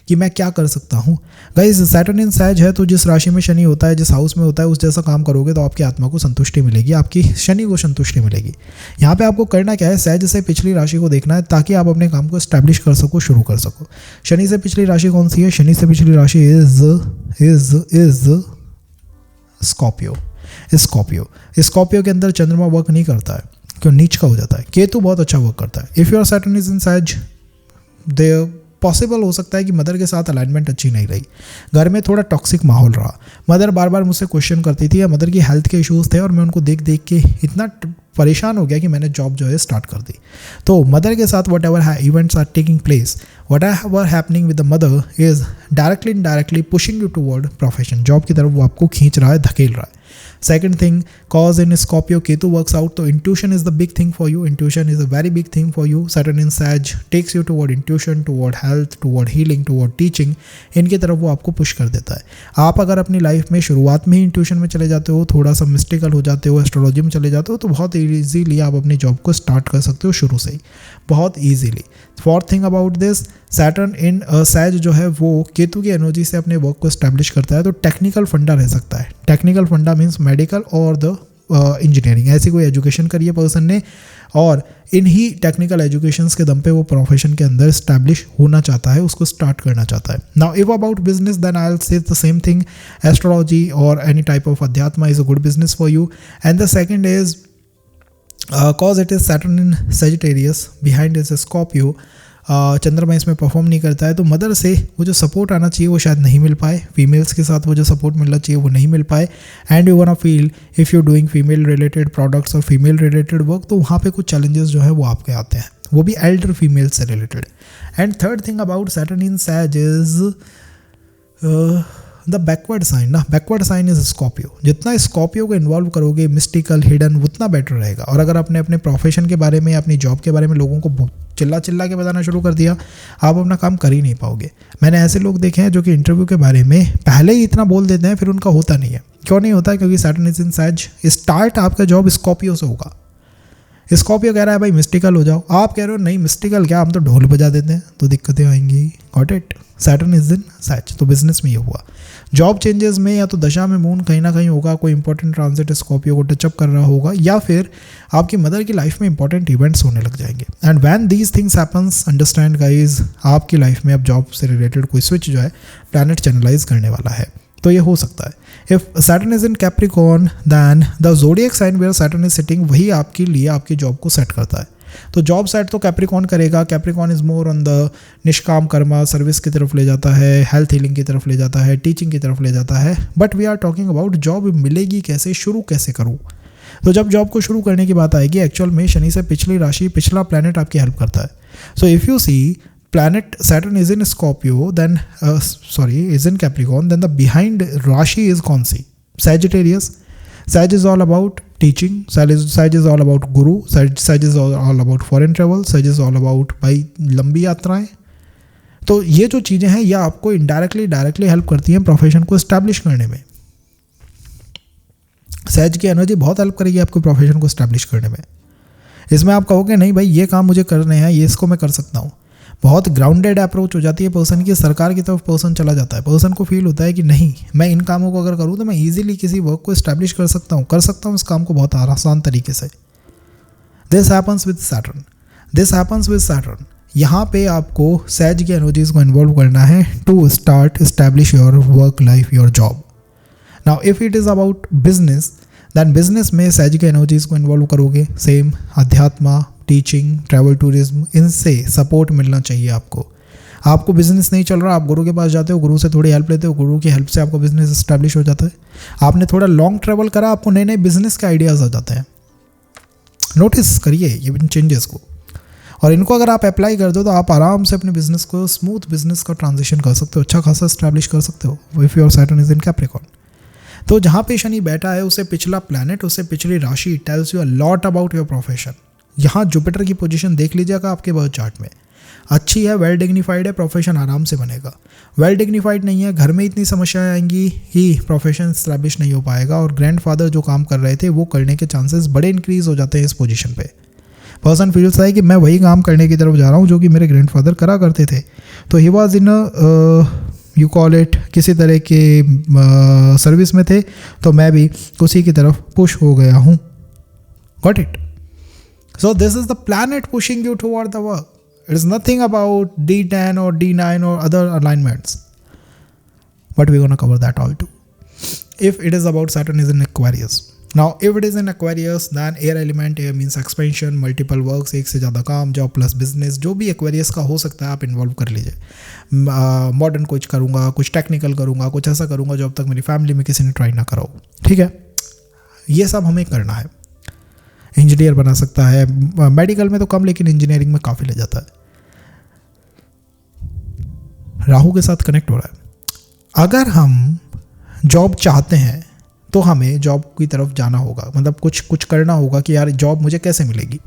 कि मैं क्या कर सकता हूँ। Guys Saturn in Sag है, तो जिस राशि में शनि होता है, जिस हाउस में होता है, उस जैसा काम करोगे तो आपकी आत्मा को संतुष्टि मिलेगी, आपकी शनि को संतुष्टि मिलेगी। यहाँ पे आपको करना क्या है, सैज से पिछली राशि को देखना है ताकि आप अपने काम को एस्टैब्लिश कर सको, शुरू कर सको। शनि से पिछली राशि कौन सी है? शनि से पिछली राशि इज स्कॉर्पियो। स्कॉर्पियो के अंदर चंद्रमा वर्क नहीं करता है, क्यों? नीच का हो जाता है। केतु बहुत अच्छा वर्क करता है। If your Saturn is in Sag, they possible हो सकता है कि मदर के साथ अलाइनमेंट अच्छी नहीं रही, घर में थोड़ा टॉक्सिक माहौल रहा, मदर बार बार मुझसे क्वेश्चन करती थी, या मदर की हेल्थ के इश्यूज़ थे और मैं उनको देख देख के इतना परेशान हो गया कि मैंने जॉब जो है स्टार्ट कर दी। तो मदर के साथ whatever events are taking place, whatever happening with the mother is directly indirectly pushing you toward profession, job की तरफ वो आपको खींच रहा है, धकेल रहा है। Second thing, cause in Scorpio, Ketu works out, so intuition is the big thing for you. Intuition is a very big thing for you. Saturn in Sag takes you toward intuition, toward health, toward healing, toward teaching. इनकी तरफ वो आपको push कर देता है। आप अगर अपनी लाइफ में शुरुआत में ही इंट्यूशन में चले जाते हो, थोड़ा सा मिस्टिकल हो जाते हो, एस्ट्रोलॉजी में चले जाते हो, तो बहुत ईजीली आप अपनी जॉब को स्टार्ट कर सकते हो शुरू से ही, बहुत easily. Fourth thing about this, Saturn in Sag जो है वो केतु की एनर्जी से अपने वर्क को एस्टैब्लिश करता है, तो टेक्निकल फंडा रह सकता है। टेक्निकल फंडा मीन्स मेडिकल और द इंजीनियरिंग, ऐसी कोई एजुकेशन करी है पर्सन ने, और इन्हीं टेक्निकल एजुकेशंस के दम पे वो प्रोफेशन के अंदर एस्टैब्लिश होना चाहता है, उसको स्टार्ट करना चाहता है। Now if about business, then I will say the same thing, astrology और any type of adhyatma is a good business for you. And the second is cause it is Saturn in Sagittarius, behind is a Scorpio, चंद्रमा इसमें perform नहीं करता है, तो mother से वो जो सपोर्ट आना चाहिए वो शायद नहीं मिल पाए, फीमेल्स के साथ वो जो सपोर्ट मिलना चाहिए वो नहीं मिल पाए, and you gonna feel if you doing female related products और फीमेल रिलेटेड वर्क, तो वहाँ पे कुछ चैलेंजेस जो है वो आपके आते हैं, वो भी एल्डर फीमेल से related. And third thing about Saturn in Sag is the backward sign ना, बैकवर्ड साइन इज स्कॉर्पियो। जितना स्कॉर्पियो को इन्वॉल्व करोगे मिस्टिकल हिडन उतना बेटर रहेगा। और अगर आपने अपने प्रोफेशन के बारे में, अपनी जॉब के बारे में लोगों को चिल्ला चिल्ला के बताना शुरू कर दिया, आप अपना काम कर ही नहीं पाओगे। मैंने ऐसे लोग देखे हैं जो कि इंटरव्यू के बारे में पहले ही इतना बोल देते हैं, फिर उनका होता नहीं है। क्यों नहीं होता? क्योंकि सैटर्न इज इन सैज। स्टार्ट आपका जॉब स्कॉर्पियो से होगा। स्कॉर्पियो कह रहा है भाई मिस्टिकल हो जाओ, आप कह रहे हो नहीं मिस्टिकल क्या, हम तो ढोल बजा देते हैं, तो दिक्कतें आएंगी। Got it? Saturn is in Sachs. तो बिजनेस में ये हुआ। जॉब चेंजेस में या तो दशा में मून कहीं ना कहीं होगा, कोई इंपॉर्टेंट ट्रांजिट स्कॉर्पियो को टचअप कर रहा होगा, या फिर आपकी मदर की लाइफ में इंपॉर्टेंट इवेंट्स होने लग जाएंगे। And when these things happens, understand guys, आपकी लाइफ में अब जॉब से रिलेटेड कोई स्विच जो है प्लैनेट चैनलाइज करने वाला है। तो ये हो सकता है। If Saturn is in Capricorn then the zodiac sign where Saturn is sitting, वही आपके लिए आपकी जॉब को सेट करता है। तो जॉब सेट तो कैप्रिकॉर्न करेगा। Capricorn is more on the निष्काम कर्मा, सर्विस की तरफ ले जाता है, हेल्थ हीलिंग की तरफ ले जाता है, टीचिंग की तरफ ले जाता है। But we are talking about job मिलेगी कैसे, शुरू कैसे करूँ। तो जब जॉब को शुरू करने की बात आएगी, एक्चुअल में शनि से पिछली राशि, पिछला प्लैनेट आपकी हेल्प करता है। So if you see planet Saturn is in Scorpio, then is in Capricorn, then the behind Rashi is kaun si? Sagittarius. Sag is all about teaching. Sag is all about guru. Sag is all about foreign travel. Sag is all about भाई लंबी यात्राएं। तो ये जो चीज़ें हैं ये आपको इनडायरेक्टली डायरेक्टली हेल्प करती हैं प्रोफेशन को इस्टेब्लिश करने में। सैज की एनर्जी बहुत हेल्प करेगी आपको प्रोफेशन को इस्टेब्लिश करने में। इसमें आप कहोगे नहीं भाई ये काम मुझे करने हैं, ये इसको मैं कर सकता हूँ। बहुत ग्राउंडेड अप्रोच हो जाती है पर्सन की, सरकार की तरफ पर्सन चला जाता है। पर्सन को फील होता है कि नहीं, मैं इन कामों को अगर करूँ तो मैं इजीली किसी वर्क को इस्टेब्लिश कर सकता हूँ इस काम को बहुत आसान तरीके से। This happens with Saturn. यहाँ पे आपको सैज की एनर्जीज को इन्वॉल्व करना है to start establish your work life, your job. Now if it is about business, than business में सैज की एनर्जीज को इन्वॉल्व करोगे। सेम अध्यात्मा, टीचिंग, ट्रैवल, टूरिज्म, इनसे सपोर्ट मिलना चाहिए आपको बिजनेस नहीं चल रहा, आप गुरु के पास जाते हो, गुरु से थोड़ी हेल्प लेते हो, गुरु की हेल्प से आपका बिजनेस एस्टैब्लिश हो जाता है। आपने थोड़ा लॉन्ग ट्रैवल करा, आपको नए नए बिजनेस के आइडियाज़ आ जाते हैं। नोटिस करिए ये चेंजेस को, और इनको अगर आप अप्लाई कर दो तो आप आराम से अपने बिजनेस को, स्मूथ बिजनेस का ट्रांजिशन कर सकते हो, अच्छा खासा एस्टैब्लिश कर सकते हो if your Saturn is in Capricorn. तो जहाँ पे शनि बैठा है, उसे पिछला प्लैनेट, उसे पिछली राशि tells you a lot about your profession. यहाँ जुपिटर की पोजीशन देख लीजिएगा आपके बर्थ चार्ट में, अच्छी है, वेल डिग्निफाइड है, प्रोफेशन आराम से बनेगा। वेल डिग्निफाइड नहीं है, घर में इतनी समस्याएं आएंगी कि प्रोफेशन एस्टैब्लिश नहीं हो पाएगा, और ग्रैंडफादर जो काम कर रहे थे वो करने के चांसेस बड़े इंक्रीज हो जाते हैं इस पोजीशन पे। पर्सन फील्स है कि मैं वही काम करने की तरफ जा रहा हूँ जो कि मेरे ग्रैंडफादर करा करते थे। तो he was in you call it किसी तरह के सर्विस में थे, तो मैं भी उसी की तरफ पुश हो गया हूँ। Got it? So this is the planet pushing you toward the work. It is nothing about D10 or D9 or other alignments. But we're going to cover that all too. If it is about Saturn is in Aquarius. Now, if it is in Aquarius, then air element, air means expansion, multiple works, एक से ज़्यादा काम, job plus business, जो भी Aquarius का हो सकता है आप इन्वॉल्व कर लीजिए। मॉडर्न कुछ करूँगा, कुछ टेक्निकल करूँगा, कुछ ऐसा करूँगा जो अब तक मेरी फैमिली में किसी ने ट्राई ना करा हो। ठीक है, ये सब हमें करना है। इंजीनियर बना सकता है, मेडिकल में तो कम, लेकिन इंजीनियरिंग में काफ़ी ले जाता है। राहु के साथ कनेक्ट हो रहा है। अगर हम जॉब चाहते हैं तो हमें जॉब की तरफ जाना होगा, मतलब कुछ करना होगा कि यार जॉब मुझे कैसे मिलेगी।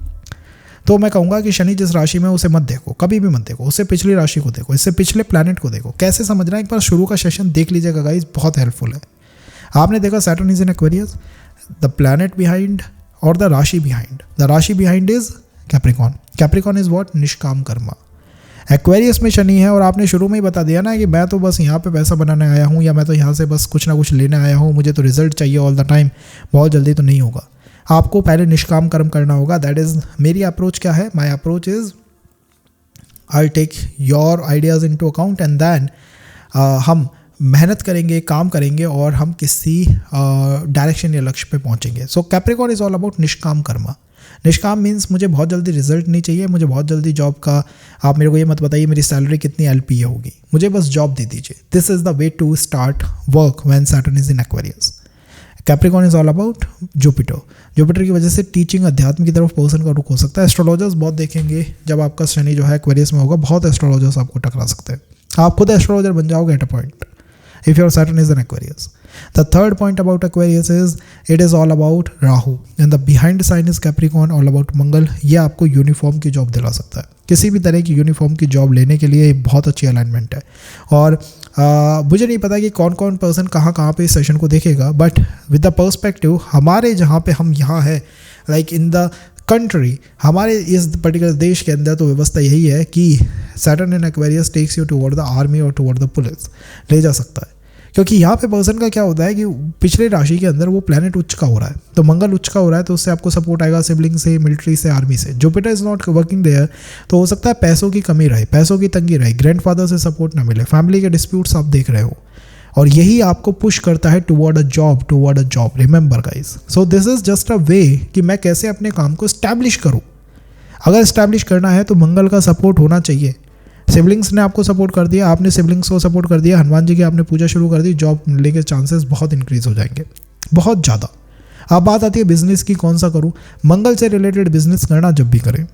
तो मैं कहूँगा कि शनि जिस राशि में, उसे मत देखो, कभी भी मत देखो, उससे पिछली राशि को देखो, इससे पिछले प्लैनेट को देखो। कैसे समझना है, एक बार शुरू का सेशन देख लीजिएगा गाइस, बहुत हेल्पफुल है। आपने देखा Saturn is in Aquarius, the planet behind और द राशि बिहाइंड। द राशि behind is Capricorn. Capricorn is what? निष्काम कर्मा। एक्वेरियस में शनि है, और आपने शुरू में ही बता दिया ना कि मैं तो बस यहाँ पे पैसा बनाने आया हूँ, या मैं तो यहाँ से बस कुछ ना कुछ लेने आया हूँ, मुझे तो रिजल्ट चाहिए ऑल द टाइम, बहुत जल्दी तो नहीं होगा। आपको पहले निष्काम कर्म करना होगा। दैट इज़ मेरी अप्रोच। क्या है? My approach is I take your ideas into account, and then हम मेहनत करेंगे, काम करेंगे, और हम किसी डायरेक्शन या लक्ष्य पे पहुंचेंगे। सो कैप्रिकॉर्न इज ऑल अबाउट निष्काम कर्मा। निष्काम मीन्स मुझे बहुत जल्दी रिजल्ट नहीं चाहिए, मुझे बहुत जल्दी जॉब का, आप मेरे को ये मत बताइए मेरी सैलरी कितनी LPA होगी, मुझे बस जॉब दे दीजिए। This is the way to start work when Saturn is in Aquarius. Capricorn is all about Jupiter की वजह से टीचिंग, अध्यात्म की तरफ पर्सन का रुख हो सकता है। एस्ट्रोलॉजर्स बहुत देखेंगे जब आपका शनि जो है एक्वेरियस में होगा, बहुत एस्ट्रोलॉजर्स आपको टकरा सकते हैं। आप खुद एस्ट्रोलॉजर बन जाओगे at a point. if your Saturn is in Aquarius. The third point about Aquarius is it is all about Rahu and the behind sign is Capricorn, all about मंगल. ये आपको यूनिफॉर्म की जॉब दिला सकता है. किसी भी तरह की यूनिफॉर्म की जॉब लेने के लिए बहुत अच्छी अलाइनमेंट है. और मुझे नहीं पता कि कौन कौन पर्सन कहाँ कहाँ पे इस सेशन को देखेगा, बट विद द पर्सपेक्टिव हमारे जहाँ पे हम यहाँ है, लाइक इन द कंट्री, हमारे इस पर्टिकुलर देश के अंदर तो व्यवस्था यही है कि Saturn in Aquarius takes you toward the army और टुवर्ड द पुलिस, ले जा सकता है. क्योंकि यहाँ पे पर्सन का क्या होता है कि पिछले राशि के अंदर वो प्लैनेट उच्च का हो रहा है, तो मंगल उच्च का हो रहा है, तो उससे आपको सपोर्ट आएगा सिबलिंग से, मिलिट्री से, आर्मी से. Jupiter is not working there, तो हो सकता है पैसों की कमी रहे, पैसों की तंगी रहे, ग्रैंडफादर से सपोर्ट ना मिले, फैमिली के डिस्प्यूट्स आप देख रहे हो, और यही आपको पुश करता है toward a job. Remember guys, so this is just a way कि मैं कैसे अपने काम को स्टैब्लिश करूँ. अगर स्टैब्लिश करना है तो मंगल का सपोर्ट होना चाहिए. सिबलिंग्स ने आपको सपोर्ट कर दिया, आपने सिबलिंग्स को सपोर्ट कर दिया, हनुमान जी की आपने पूजा शुरू कर दी, जॉब मिलने के चांसेस बहुत इंक्रीज हो जाएंगे, बहुत ज़्यादा. अब बात आती है बिजनेस की, कौन सा करूँ. मंगल से रिलेटेड बिजनेस करना जब भी करें,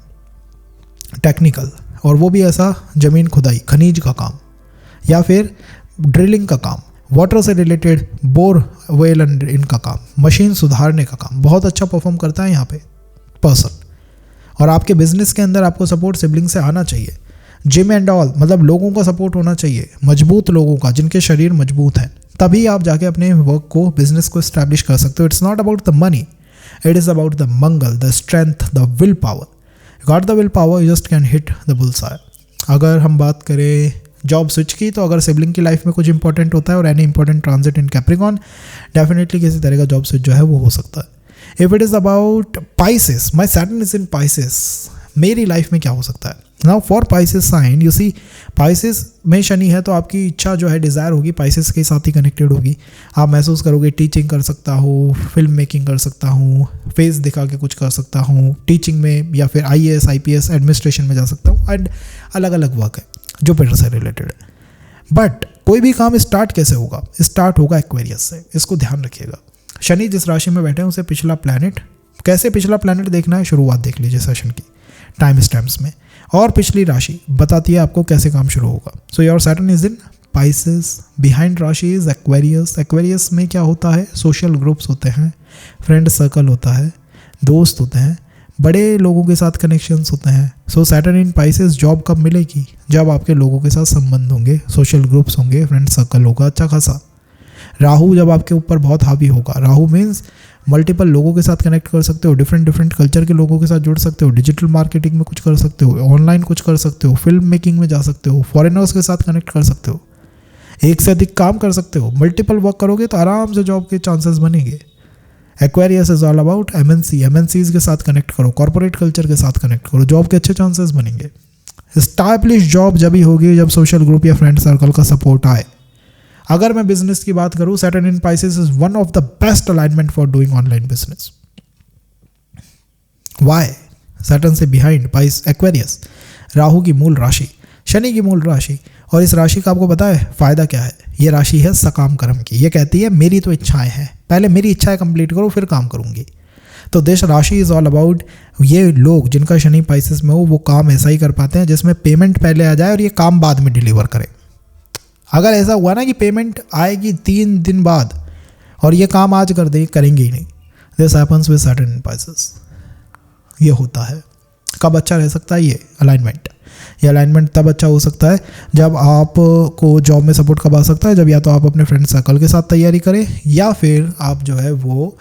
टेक्निकल, और वो भी ऐसा जमीन खुदाई, खनिज का काम, या फिर ड्रिलिंग का काम, वाटर से रिलेटेड बोर वेल एंड इनका काम, मशीन सुधारने का काम, बहुत अच्छा परफॉर्म करता है यहाँ पे पर्सन. और आपके बिजनेस के अंदर आपको सपोर्ट सिबलिंग से आना चाहिए. जिम एंड ऑल, मतलब लोगों का सपोर्ट होना चाहिए, मजबूत लोगों का, जिनके शरीर मजबूत हैं, तभी आप जाके अपने वर्क को, बिजनेस को स्टैब्लिश कर सकते हो. It's not about the money, it is about the Mangal, the strength, the will power. You got the will power, you just can hit the bullseye. अगर हम बात करें जॉब स्विच की, तो अगर सिबलिंग की लाइफ में कुछ इंपॉर्टेंट होता है और एनी इंपॉर्टेंट ट्रांजिट इन कैप्रिकॉन, डेफिनेटली किसी तरह का जॉब स्विच जो है वो हो सकता है. If it is about Pisces, my Saturn is in Pisces, मेरी लाइफ में क्या हो सकता है. Now for Pisces sign, you see Pisces में शनि है, तो आपकी इच्छा जो है, डिज़ायर होगी पाइसेस के साथ ही कनेक्टेड होगी. आप महसूस करोगे टीचिंग कर सकता हूँ, फिल्म मेकिंग कर सकता हूँ, फेस दिखा के कुछ कर सकता हूँ टीचिंग में, या फिर IAS IPS एडमिनिस्ट्रेशन में जा सकता हूँ. एंड अलग अलग वर्क है जो जुपिटर से रिलेटेड है. बट कोई भी काम स्टार्ट कैसे होगा, स्टार्ट होगा एक्वेरियस से, इसको ध्यान रखिएगा. शनि जिस राशि में बैठे हैं उसे पिछला प्लैनेट, कैसे पिछला प्लैनेट देखना है, शुरुआत देख लीजिए सेशन की टाइम स्टैम्प्स में, और पिछली राशि बताती है आपको कैसे काम शुरू होगा. So your Saturn is in Pisces, behind राशि इज एक्वेरियस. एक्वेरियस में क्या होता है, सोशल ग्रुप्स होते हैं, फ्रेंड सर्कल होता है, दोस्त होते हैं, बड़े लोगों के साथ कनेक्शंस होते हैं. सो सैटर्न इन पाइसेस, जॉब कब मिलेगी, जब आपके लोगों के साथ संबंध होंगे, सोशल ग्रुप्स होंगे, फ्रेंड सर्कल होगा अच्छा खासा. राहु जब आपके ऊपर बहुत हावी होगा, राहु मीन्स मल्टीपल लोगों के साथ कनेक्ट कर सकते हो, डिफरेंट कल्चर के लोगों के साथ जुड़ सकते हो, डिजिटल मार्केटिंग में कुछ कर सकते हो, ऑनलाइन कुछ कर सकते हो, फिल्म मेकिंग में जा सकते हो, फॉरेनर्स के साथ कनेक्ट कर सकते हो, एक से अधिक काम कर सकते हो, मल्टीपल वर्क करोगे तो आराम से जॉब के चांसेस बनेंगे. Aquarius is all about MNCs के साथ कनेक्ट करो, कॉर्पोरेट कल्चर के साथ कनेक्ट करो, जॉब के अच्छे चांसेस बनेंगे. एस्टैब्लिश जॉब जब ही होगी जब सोशल ग्रुप या फ्रेंड सर्कल का सपोर्ट आए. अगर मैं बिजनेस की बात करूं, Saturn in Pisces is one of the best alignment for doing online business. Why? Saturn से बिहाइंड पाइस एक्वेरियस, राहु की मूल राशि, शनि की मूल राशि, और इस राशि का आपको पता है फायदा क्या है. ये राशि है सकाम कर्म की. ये कहती है मेरी तो इच्छाएं हैं, पहले मेरी इच्छाएं कंप्लीट करो फिर काम करूंगी. तो this rashi is all about, ये लोग जिनका शनि पाइसेस में हो वो काम ऐसा ही कर पाते हैं जिसमें पेमेंट पहले आ जाए और ये काम बाद में डिलीवर करें. अगर ऐसा हुआ ना कि पेमेंट आएगी 3 दिन बाद और ये काम आज कर दे, करेंगे ही नहीं. This happens with Saturn in Pisces. ये होता है. कब अच्छा रह सकता है ये अलाइनमेंट? ये अलाइनमेंट तब अच्छा हो सकता है जब आपको जॉब में सपोर्ट कब आ सकता है, जब या तो आप अपने फ्रेंड सर्कल के साथ तैयारी करें, या फिर आप जो है वो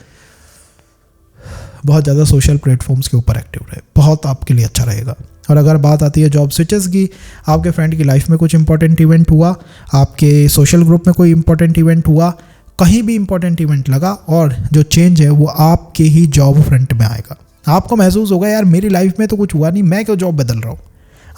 बहुत ज़्यादा सोशल प्लेटफॉर्म्स के ऊपर एक्टिव रहे, बहुत आपके लिए अच्छा रहेगा. और अगर बात आती है जॉब स्विचेस की, आपके फ्रेंड की लाइफ में कुछ इंपॉर्टेंट इवेंट हुआ, आपके सोशल ग्रुप में कोई इंपॉर्टेंट इवेंट हुआ, कहीं भी इंपॉर्टेंट इवेंट लगा, और जो चेंज है वो आपके ही जॉब फ्रंट में आएगा. आपको महसूस होगा यार मेरी लाइफ में तो कुछ हुआ नहीं, मैं क्यों जॉब बदल रहा हूँ.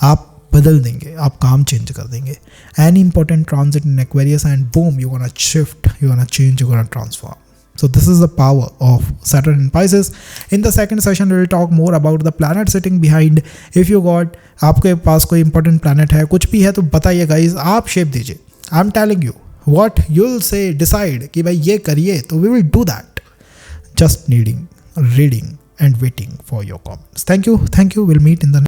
आप बदल देंगे, आप काम चेंज कर देंगे. Any important transit in Aquarius and boom, you gonna shift, you gonna change, you gonna transform. So this is the power of Saturn in Pisces. In the second session, we will talk more about the planet sitting behind. If you got, आपके पास कोई important planet है, कुछ भी है तो बताइए guys, आप shape दीजिए. I'm telling you what you'll say, decide कि भाई ये करिए, तो we will do that. Just needing, reading and waiting for your comments. Thank you. We'll meet in the next